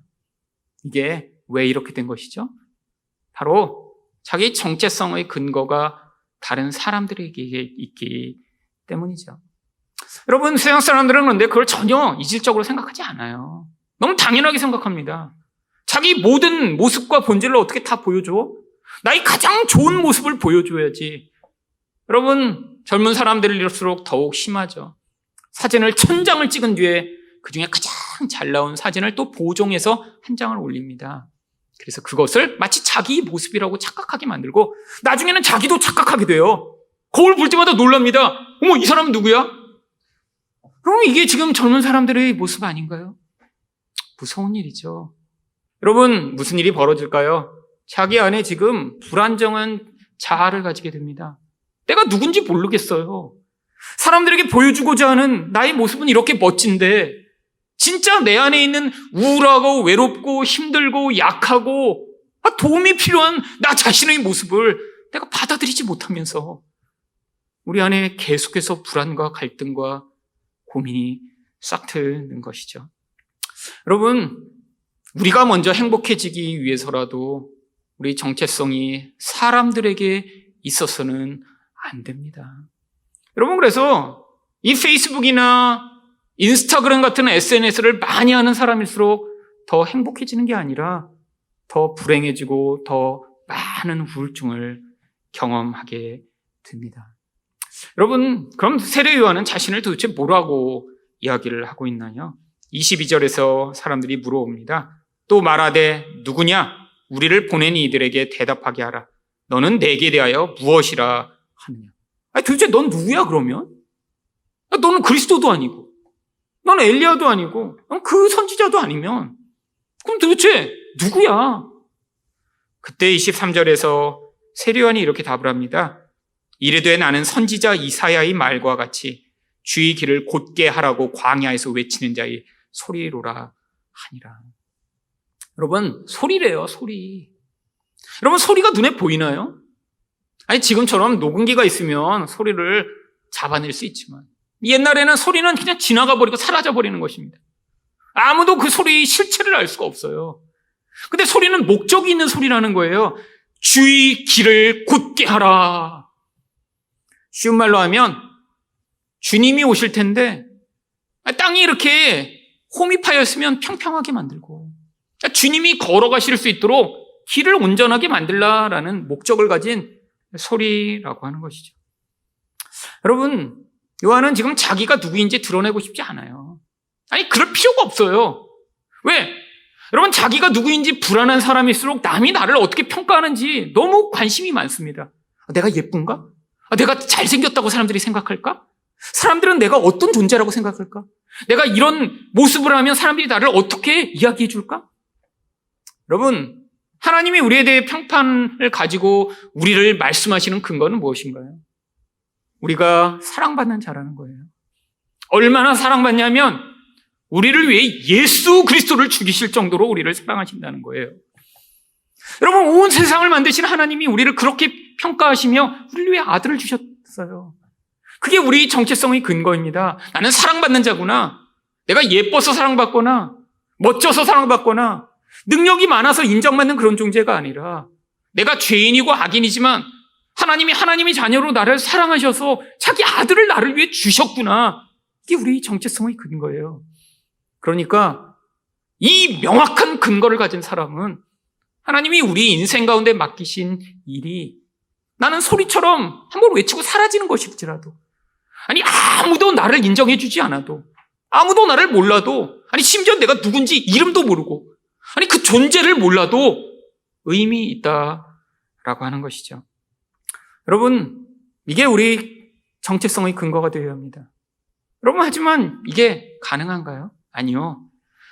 이게 왜 이렇게 된 것이죠? 바로 자기 정체성의 근거가 다른 사람들에게 있기 때문이죠. 여러분, 세상 사람들은 그런데 그걸 전혀 이질적으로 생각하지 않아요. 너무 당연하게 생각합니다. 자기 모든 모습과 본질을 어떻게 다 보여줘? 나의 가장 좋은 모습을 보여줘야지. 여러분, 젊은 사람들일수록 더욱 심하죠. 사진을 1000장을 찍은 뒤에 그중에 가장 잘 나온 사진을 또 보정해서 한 장을 올립니다. 그래서 그것을 마치 자기 모습이라고 착각하게 만들고 나중에는 자기도 착각하게 돼요. 거울 볼 때마다 놀랍니다. 어머, 이 사람은 누구야? 그럼 이게 지금 젊은 사람들의 모습 아닌가요? 무서운 일이죠. 여러분, 무슨 일이 벌어질까요? 자기 안에 지금 불안정한 자아를 가지게 됩니다. 내가 누군지 모르겠어요. 사람들에게 보여주고자 하는 나의 모습은 이렇게 멋진데 진짜 내 안에 있는 우울하고 외롭고 힘들고 약하고 도움이 필요한 나 자신의 모습을 내가 받아들이지 못하면서 우리 안에 계속해서 불안과 갈등과 고민이 싹 트는 것이죠. 여러분, 우리가 먼저 행복해지기 위해서라도 우리 정체성이 사람들에게 있어서는 안 됩니다. 여러분, 그래서 이 페이스북이나 인스타그램 같은 SNS를 많이 하는 사람일수록 더 행복해지는 게 아니라 더 불행해지고 더 많은 우울증을 경험하게 됩니다. 여러분, 그럼 세례 요한은 자신을 도대체 뭐라고 이야기를 하고 있나요? 22절에서 사람들이 물어옵니다. 또 말하되 누구냐? 우리를 보낸 이들에게 대답하게 하라. 너는 내게 대하여 무엇이라 하느냐? 도대체 넌 누구야 그러면? 너는 그리스도도 아니고 넌 엘리야도 아니고 넌 그 선지자도 아니면 그럼 도대체 누구야? 그때 23절에서 세례 요한이 이렇게 답을 합니다. 이르되 나는 선지자 이사야의 말과 같이 주의 길을 곧게 하라고 광야에서 외치는 자의 소리로라 하니라. 여러분, 소리래요, 소리. 여러분, 소리가 눈에 보이나요? 아니, 지금처럼 녹음기가 있으면 소리를 잡아낼 수 있지만 옛날에는 소리는 그냥 지나가 버리고 사라져 버리는 것입니다. 아무도 그 소리의 실체를 알 수가 없어요. 근데 소리는 목적이 있는 소리라는 거예요. 주의 길을 곧게 하라. 쉬운 말로 하면 주님이 오실 텐데 땅이 이렇게 홈이 파였으면 평평하게 만들고 주님이 걸어가실 수 있도록 길을 온전하게 만들라라는 목적을 가진 소리라고 하는 것이죠. 여러분, 요한은 지금 자기가 누구인지 드러내고 싶지 않아요. 아니, 그럴 필요가 없어요. 왜? 여러분, 자기가 누구인지 불안한 사람일수록 남이 나를 어떻게 평가하는지 너무 관심이 많습니다. 내가 예쁜가? 내가 잘생겼다고 사람들이 생각할까? 사람들은 내가 어떤 존재라고 생각할까? 내가 이런 모습을 하면 사람들이 나를 어떻게 이야기해 줄까? 여러분, 하나님이 우리에 대해 평판을 가지고 우리를 말씀하시는 근거는 무엇인가요? 우리가 사랑받는 자라는 거예요. 얼마나 사랑받냐면 우리를 위해 예수 그리스도를 죽이실 정도로 우리를 사랑하신다는 거예요. 여러분, 온 세상을 만드신 하나님이 우리를 그렇게 평가하시며 우리를 위해 아들을 주셨어요. 그게 우리 정체성의 근거입니다. 나는 사랑받는 자구나. 내가 예뻐서 사랑받거나 멋져서 사랑받거나 능력이 많아서 인정받는 그런 존재가 아니라 내가 죄인이고 악인이지만 하나님이 하나님의 자녀로 나를 사랑하셔서 자기 아들을 나를 위해 주셨구나. 이게 우리 정체성의 근거예요. 그러니까 이 명확한 근거를 가진 사람은 하나님이 우리 인생 가운데 맡기신 일이 나는 소리처럼 한번 외치고 사라지는 것일지라도, 아니 아무도 나를 인정해 주지 않아도, 아무도 나를 몰라도, 아니 심지어 내가 누군지 이름도 모르고, 아니 그 존재를 몰라도 의미 있다라고 하는 것이죠. 여러분, 이게 우리 정체성의 근거가 되어야 합니다. 여러분, 하지만 이게 가능한가요? 아니요.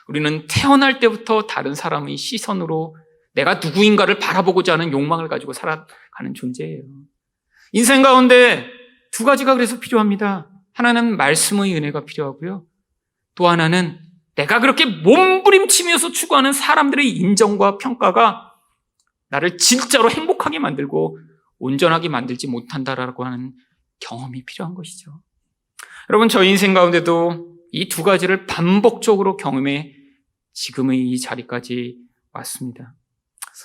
우리는 태어날 때부터 다른 사람의 시선으로 내가 누구인가를 바라보고자 하는 욕망을 가지고 살아가는 존재예요. 인생 가운데 두 가지가 그래서 필요합니다. 하나는 말씀의 은혜가 필요하고요. 또 하나는 내가 그렇게 몸부림치면서 추구하는 사람들의 인정과 평가가 나를 진짜로 행복하게 만들고 온전하게 만들지 못한다라고 하는 경험이 필요한 것이죠. 여러분, 저희 인생 가운데도 이 두 가지를 반복적으로 경험해 지금의 이 자리까지 왔습니다.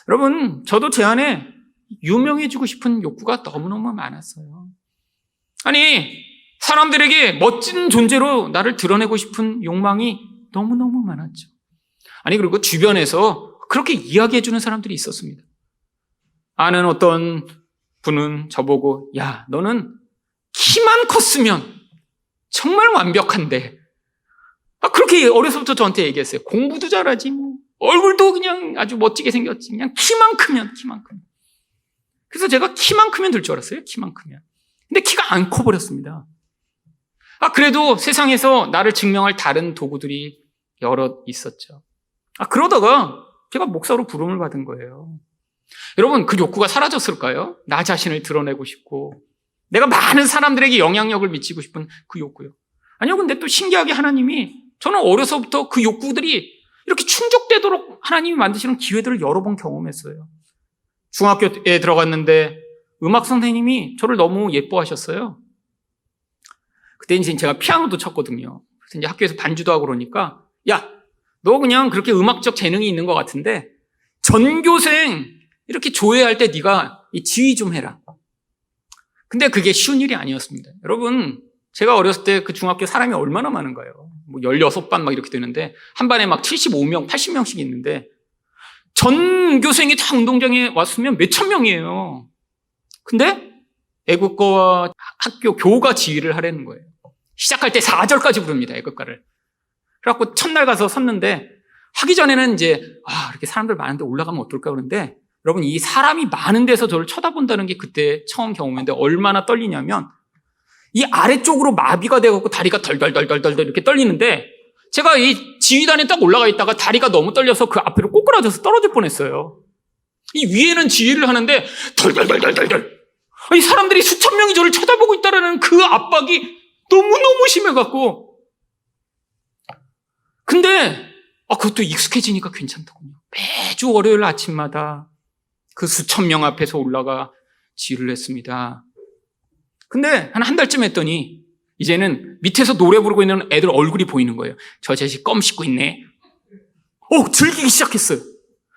여러분, 저도 제 안에 유명해지고 싶은 욕구가 너무너무 많았어요. 아니, 사람들에게 멋진 존재로 나를 드러내고 싶은 욕망이 너무너무 많았죠. 아니, 그리고 주변에서 그렇게 이야기해주는 사람들이 있었습니다. 아는 어떤 분은 저보고, 야, 너는 키만 컸으면 정말 완벽한데. 그렇게 어려서부터 저한테 얘기했어요. 공부도 잘하지, 뭐. 얼굴도 그냥 아주 멋지게 생겼지. 그냥 키만 크면. 그래서 제가 키만 크면 될 줄 알았어요. 키만 크면. 근데 키가 안 커버렸습니다. 그래도 세상에서 나를 증명할 다른 도구들이 여럿 있었죠. 그러다가 제가 목사로 부름을 받은 거예요. 여러분, 그 욕구가 사라졌을까요? 나 자신을 드러내고 싶고, 내가 많은 사람들에게 영향력을 미치고 싶은 그 욕구요. 아니요, 근데 또 신기하게 하나님이, 저는 어려서부터 그 욕구들이 이렇게 충족되도록 하나님이 만드시는 기회들을 여러 번 경험했어요. 중학교에 들어갔는데 음악 선생님이 저를 너무 예뻐하셨어요. 그때 이제 제가 피아노도 쳤거든요. 그래서 이제 학교에서 반주도 하고 그러니까, 야, 너 그냥 그렇게 음악적 재능이 있는 것 같은데 전교생 이렇게 조회할 때 네가 이 지휘 좀 해라. 근데 그게 쉬운 일이 아니었습니다. 여러분, 제가 어렸을 때 그 중학교 사람이 얼마나 많은가요? 뭐 16반 막 이렇게 되는데 한 반에 막 75명, 80명씩 있는데 전 교생이 다 운동장에 왔으면 몇천 명이에요. 근데 애국가와 학교 교가 지휘를 하라는 거예요. 시작할 때 4절까지 부릅니다, 애국가를. 그래갖고 첫날 가서 섰는데 하기 전에는 이제 이렇게 사람들 많은데 올라가면 어떨까 그러는데, 여러분, 이 사람이 많은 데서 저를 쳐다본다는 게 그때 처음 경험했는데 얼마나 떨리냐면, 이 아래쪽으로 마비가 돼갖고 다리가 덜덜덜덜덜 이렇게 떨리는데, 제가 이 지휘단에 딱 올라가 있다가 다리가 너무 떨려서 그 앞으로 꼬꾸라져서 떨어질 뻔했어요. 이 위에는 지휘를 하는데 덜덜덜덜덜, 이 사람들이 수천 명이 저를 쳐다보고 있다라는 그 압박이 너무너무 심해갖고, 근데 그것도 익숙해지니까 괜찮더군요. 매주 월요일 아침마다 그 수천 명 앞에서 올라가 지휘를 했습니다. 근데 한 달쯤 했더니 이제는 밑에서 노래 부르고 있는 애들 얼굴이 보이는 거예요. 저 자식 껌 씹고 있네. 즐기기 시작했어요.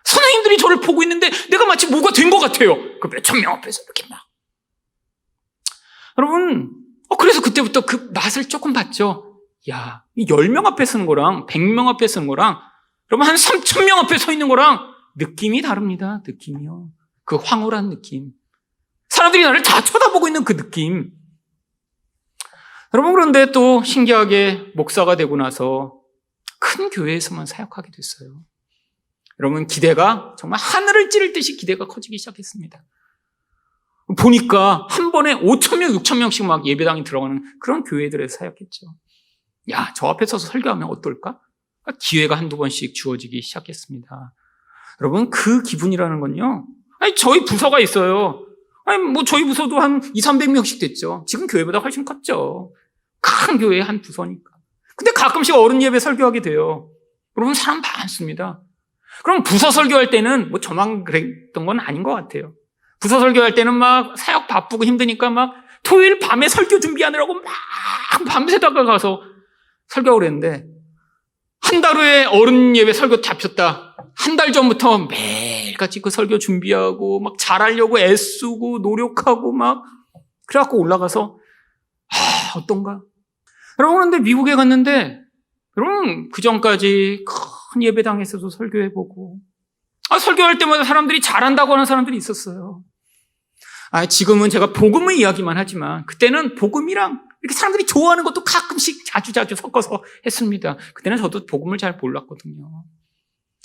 선생님들이 저를 보고 있는데 내가 마치 뭐가 된 것 같아요. 그 몇천 명 앞에서 이렇게 막. 여러분, 그래서 그때부터 그 맛을 조금 봤죠. 야, 이 10명 앞에 서는 거랑 100명 앞에 서는 거랑, 여러분, 한 3,000명 앞에 서 있는 거랑 느낌이 다릅니다. 느낌이요. 그 황홀한 느낌. 사람들이 나를 다 쳐다보고 있는 그 느낌. 여러분, 그런데 또 신기하게 목사가 되고 나서 큰 교회에서만 사역하게 됐어요. 여러분, 기대가 정말 하늘을 찌를 듯이 기대가 커지기 시작했습니다. 보니까 한 번에 5,000명, 6,000명씩 막 예배당에 들어가는 그런 교회들에서 사역했죠. 야, 저 앞에 서서 설교하면 어떨까? 기회가 한두 번씩 주어지기 시작했습니다. 여러분, 그 기분이라는 건요, 저희 부서가 있어요. 뭐 저희 부서도 한 200~300명씩 됐죠. 지금 교회보다 훨씬 컸죠. 큰 교회의 한 부서니까. 근데 가끔씩 어른 예배 설교하게 돼요. 여러분, 사람 많습니다. 그럼 부서 설교할 때는 뭐 저만 그랬던 건 아닌 것 같아요. 부서 설교할 때는 막 사역 바쁘고 힘드니까 막 토요일 밤에 설교 준비하느라고 막 밤새다가 가서 설교하고 그랬는데, 한 달 후에 어른 예배 설교 잡혔다 한 달 전부터 매일같이 그 설교 준비하고 막 잘하려고 애쓰고 노력하고 막 그래갖고 올라가서 어떤가? 여러분, 그런데 미국에 갔는데 여러분 그 전까지 큰 예배당에서도 설교해보고 설교할 때마다 사람들이 잘한다고 하는 사람들이 있었어요. 지금은 제가 복음의 이야기만 하지만 그때는 복음이랑 이렇게 사람들이 좋아하는 것도 가끔씩 자주 섞어서 했습니다. 그때는 저도 복음을 잘 몰랐거든요.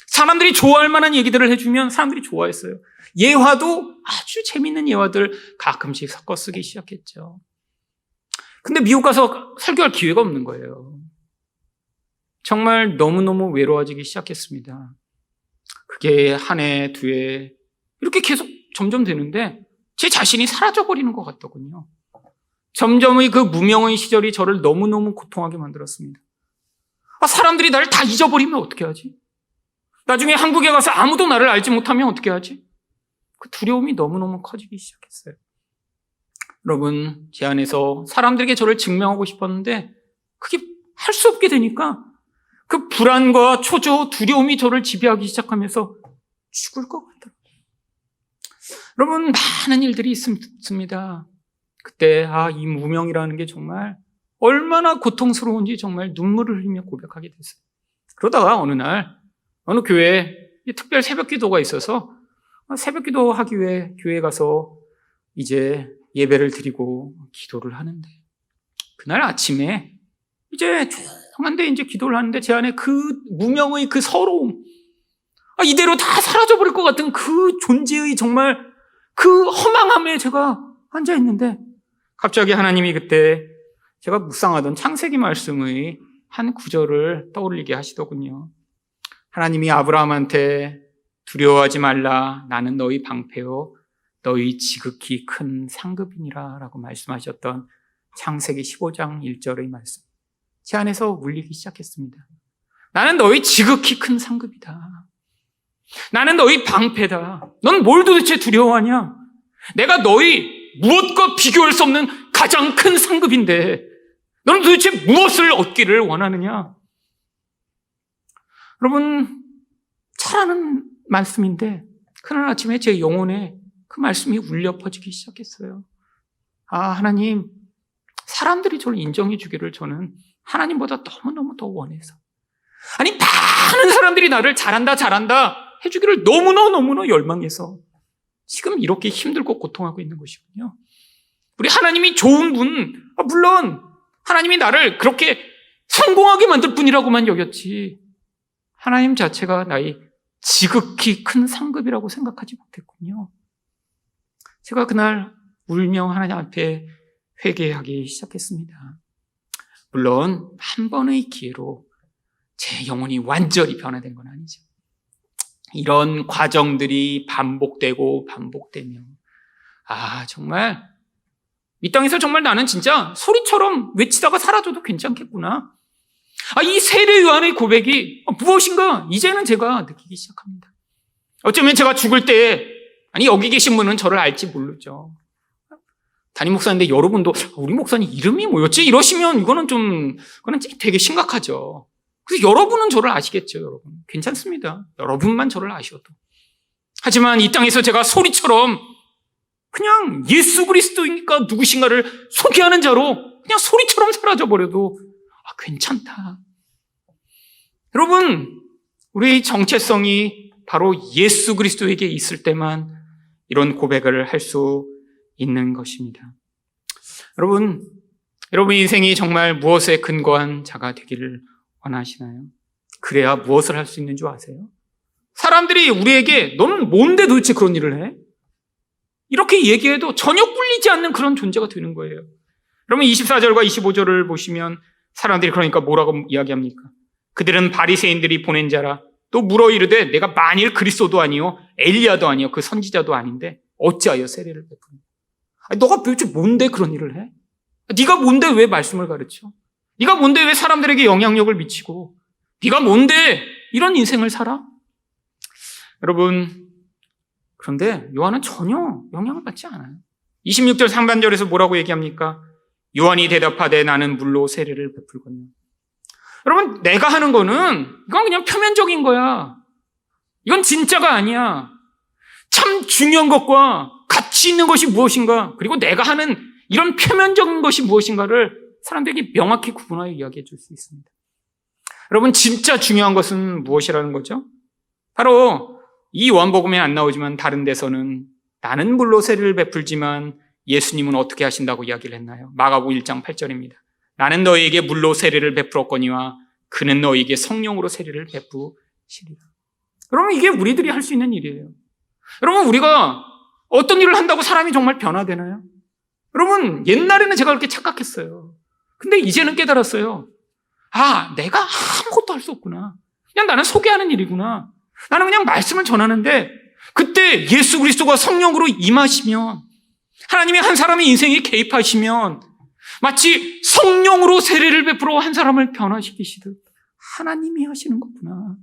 사람들이 좋아할 만한 얘기들을 해주면 사람들이 좋아했어요. 예화도 아주 재밌는 예화들 가끔씩 섞어 쓰기 시작했죠. 근데 미국 가서 설교할 기회가 없는 거예요. 정말 너무너무 외로워지기 시작했습니다. 그게 한 해, 두 해 이렇게 계속 점점 되는데 제 자신이 사라져버리는 것 같더군요. 점점의 그 무명의 시절이 저를 너무너무 고통하게 만들었습니다. 사람들이 나를 다 잊어버리면 어떻게 하지? 나중에 한국에 가서 아무도 나를 알지 못하면 어떻게 하지? 그 두려움이 너무너무 커지기 시작했어요. 여러분, 제 안에서 사람들에게 저를 증명하고 싶었는데 그게 할 수 없게 되니까 그 불안과 초조, 두려움이 저를 지배하기 시작하면서 죽을 것 같더라고요. 여러분, 많은 일들이 있습니다. 그때 이 무명이라는 게 정말 얼마나 고통스러운지 정말 눈물을 흘리며 고백하게 됐어요. 그러다가 어느 날 어느 교회에 특별 새벽 기도가 있어서 새벽 기도하기 위해 교회에 가서 이제 예배를 드리고 기도를 하는데 그날 아침에 이제 조용한데 이제 기도를 하는데 제 안에 그 무명의 그 서러움, 이대로 다 사라져버릴 것 같은 그 존재의 정말 그 허망함에 제가 앉아있는데 갑자기 하나님이 그때 제가 묵상하던 창세기 말씀의 한 구절을 떠올리게 하시더군요. 하나님이 아브라함한테 두려워하지 말라, 나는 너희 방패요 너희 지극히 큰 상급이니라 라고 말씀하셨던 창세기 15장 1절의 말씀, 제 안에서 울리기 시작했습니다. 나는 너희 지극히 큰 상급이다. 나는 너희 방패다. 넌 뭘 도대체 두려워하냐? 내가 너희 무엇과 비교할 수 없는 가장 큰 상급인데 너는 도대체 무엇을 얻기를 원하느냐? 여러분, 잘 아는 말씀인데 그날 아침에 제 영혼에 그 말씀이 울려 퍼지기 시작했어요. 하나님, 사람들이 저를 인정해 주기를 저는 하나님보다 너무너무 더 원해서, 많은 사람들이 나를 잘한다 해주기를 너무나 열망해서 지금 이렇게 힘들고 고통하고 있는 것이군요. 우리 하나님이 좋은 분, 물론 하나님이 나를 그렇게 성공하게 만들 뿐이라고만 여겼지 하나님 자체가 나의 지극히 큰 상급이라고 생각하지 못했군요. 제가 그날 울며 하나님 앞에 회개하기 시작했습니다. 물론 한 번의 기회로 제 영혼이 완전히 변화된 건 아니죠. 이런 과정들이 반복되고 반복되며 정말 이 땅에서 정말 나는 진짜 소리처럼 외치다가 사라져도 괜찮겠구나. 이 세례 요한의 고백이 무엇인가 이제는 제가 느끼기 시작합니다. 어쩌면 제가 죽을 때 여기 계신 분은 저를 알지 모르죠. 담임 목사인데 여러분도 우리 목사님 이름이 뭐였지? 이러시면 이거는 되게 심각하죠. 그래서 여러분은 저를 아시겠죠, 여러분. 괜찮습니다. 여러분만 저를 아셔도. 하지만 이 땅에서 제가 소리처럼 그냥 예수 그리스도니까 누구신가를 소개하는 자로 그냥 소리처럼 사라져버려도 괜찮다. 여러분, 우리 정체성이 바로 예수 그리스도에게 있을 때만 이런 고백을 할 수 있는 것입니다. 여러분, 여러분 인생이 정말 무엇에 근거한 자가 되기를 원하시나요? 그래야 무엇을 할 수 있는 줄 아세요? 사람들이 우리에게 너는 뭔데 도대체 그런 일을 해? 이렇게 얘기해도 전혀 꿀리지 않는 그런 존재가 되는 거예요. 여러분 24절과 25절을 보시면 사람들이 그러니까 뭐라고 이야기합니까? 그들은 바리새인들이 보낸 자라. 또 물어 이르되 내가 만일 그리스도도 아니요 엘리야도 아니요 그 선지자도 아닌데 어찌하여 세례를 베푸느냐? 너가 도대체 뭔데 그런 일을 해? 네가 뭔데 왜 말씀을 가르쳐? 네가 뭔데 왜 사람들에게 영향력을 미치고? 네가 뭔데 이런 인생을 살아? 여러분, 그런데 요한은 전혀 영향을 받지 않아요. 26절 상반절에서 뭐라고 얘기합니까? 요한이 대답하되 나는 물로 세례를 베풀거니와. 여러분, 내가 하는 거는 이건 그냥 표면적인 거야. 이건 진짜가 아니야. 참 중요한 것과 가치 있는 것이 무엇인가, 그리고 내가 하는 이런 표면적인 것이 무엇인가를 사람들에게 명확히 구분하여 이야기해 줄 수 있습니다. 여러분, 진짜 중요한 것은 무엇이라는 거죠? 바로 이 요한복음에 안 나오지만 다른 데서는 나는 물로 세례를 베풀지만 예수님은 어떻게 하신다고 이야기를 했나요? 마가복음 1장 8절입니다. 나는 너희에게 물로 세례를 베풀었거니와 그는 너희에게 성령으로 세례를 베푸시리라. 여러분, 이게 우리들이 할 수 있는 일이에요. 여러분, 우리가 어떤 일을 한다고 사람이 정말 변화되나요? 여러분, 옛날에는 제가 그렇게 착각했어요. 근데 이제는 깨달았어요. 아, 내가 아무것도 할 수 없구나. 그냥 나는 소개하는 일이구나. 나는 그냥 말씀을 전하는데, 그때 예수 그리스도가 성령으로 임하시면, 하나님이 한 사람의 인생에 개입하시면 마치 성령으로 세례를 베풀어 한 사람을 변화시키시듯 하나님이 하시는 거구나.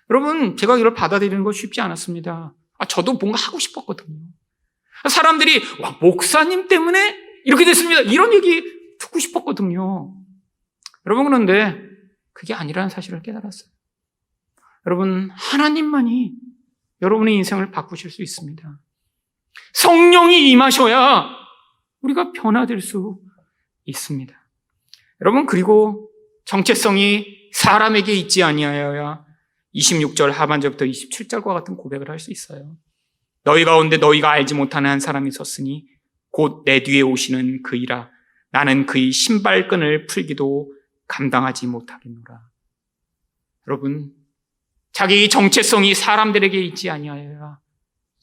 여러분, 제가 이걸 받아들이는 거 쉽지 않았습니다. 저도 뭔가 하고 싶었거든요. 사람들이 와, 목사님 때문에 이렇게 됐습니다, 이런 얘기 듣고 싶었거든요. 여러분, 그런데 그게 아니라는 사실을 깨달았어요. 여러분, 하나님만이 여러분의 인생을 바꾸실 수 있습니다. 성령이 임하셔야 우리가 변화될 수 있습니다. 여러분, 그리고 정체성이 사람에게 있지 아니하여야 26절 하반절부터 27절과 같은 고백을 할 수 있어요. 너희 가운데 너희가 알지 못하는 한 사람이 섰으니 곧 내 뒤에 오시는 그이라. 나는 그의 신발끈을 풀기도 감당하지 못하겠노라. 여러분, 자기 정체성이 사람들에게 있지 아니하여야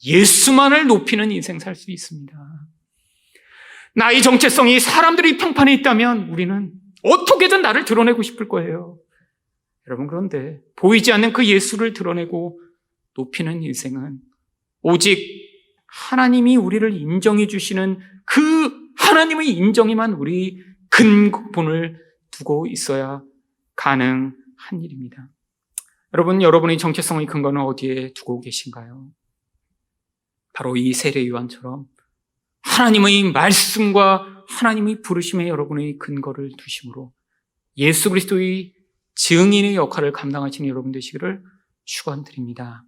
예수만을 높이는 인생 살 수 있습니다. 나의 정체성이 사람들의 평판에 있다면 우리는 어떻게든 나를 드러내고 싶을 거예요. 여러분, 그런데 보이지 않는 그 예수를 드러내고 높이는 인생은 오직 하나님이 우리를 인정해 주시는 그 하나님의 인정에만 우리 근본을 두고 있어야 가능한 일입니다. 여러분, 여러분의 정체성의 근거는 어디에 두고 계신가요? 바로 이 세례 요한처럼 하나님의 말씀과 하나님의 부르심에 여러분의 근거를 두심으로 예수 그리스도의 증인의 역할을 감당하시는 여러분 되시기를 축원드립니다.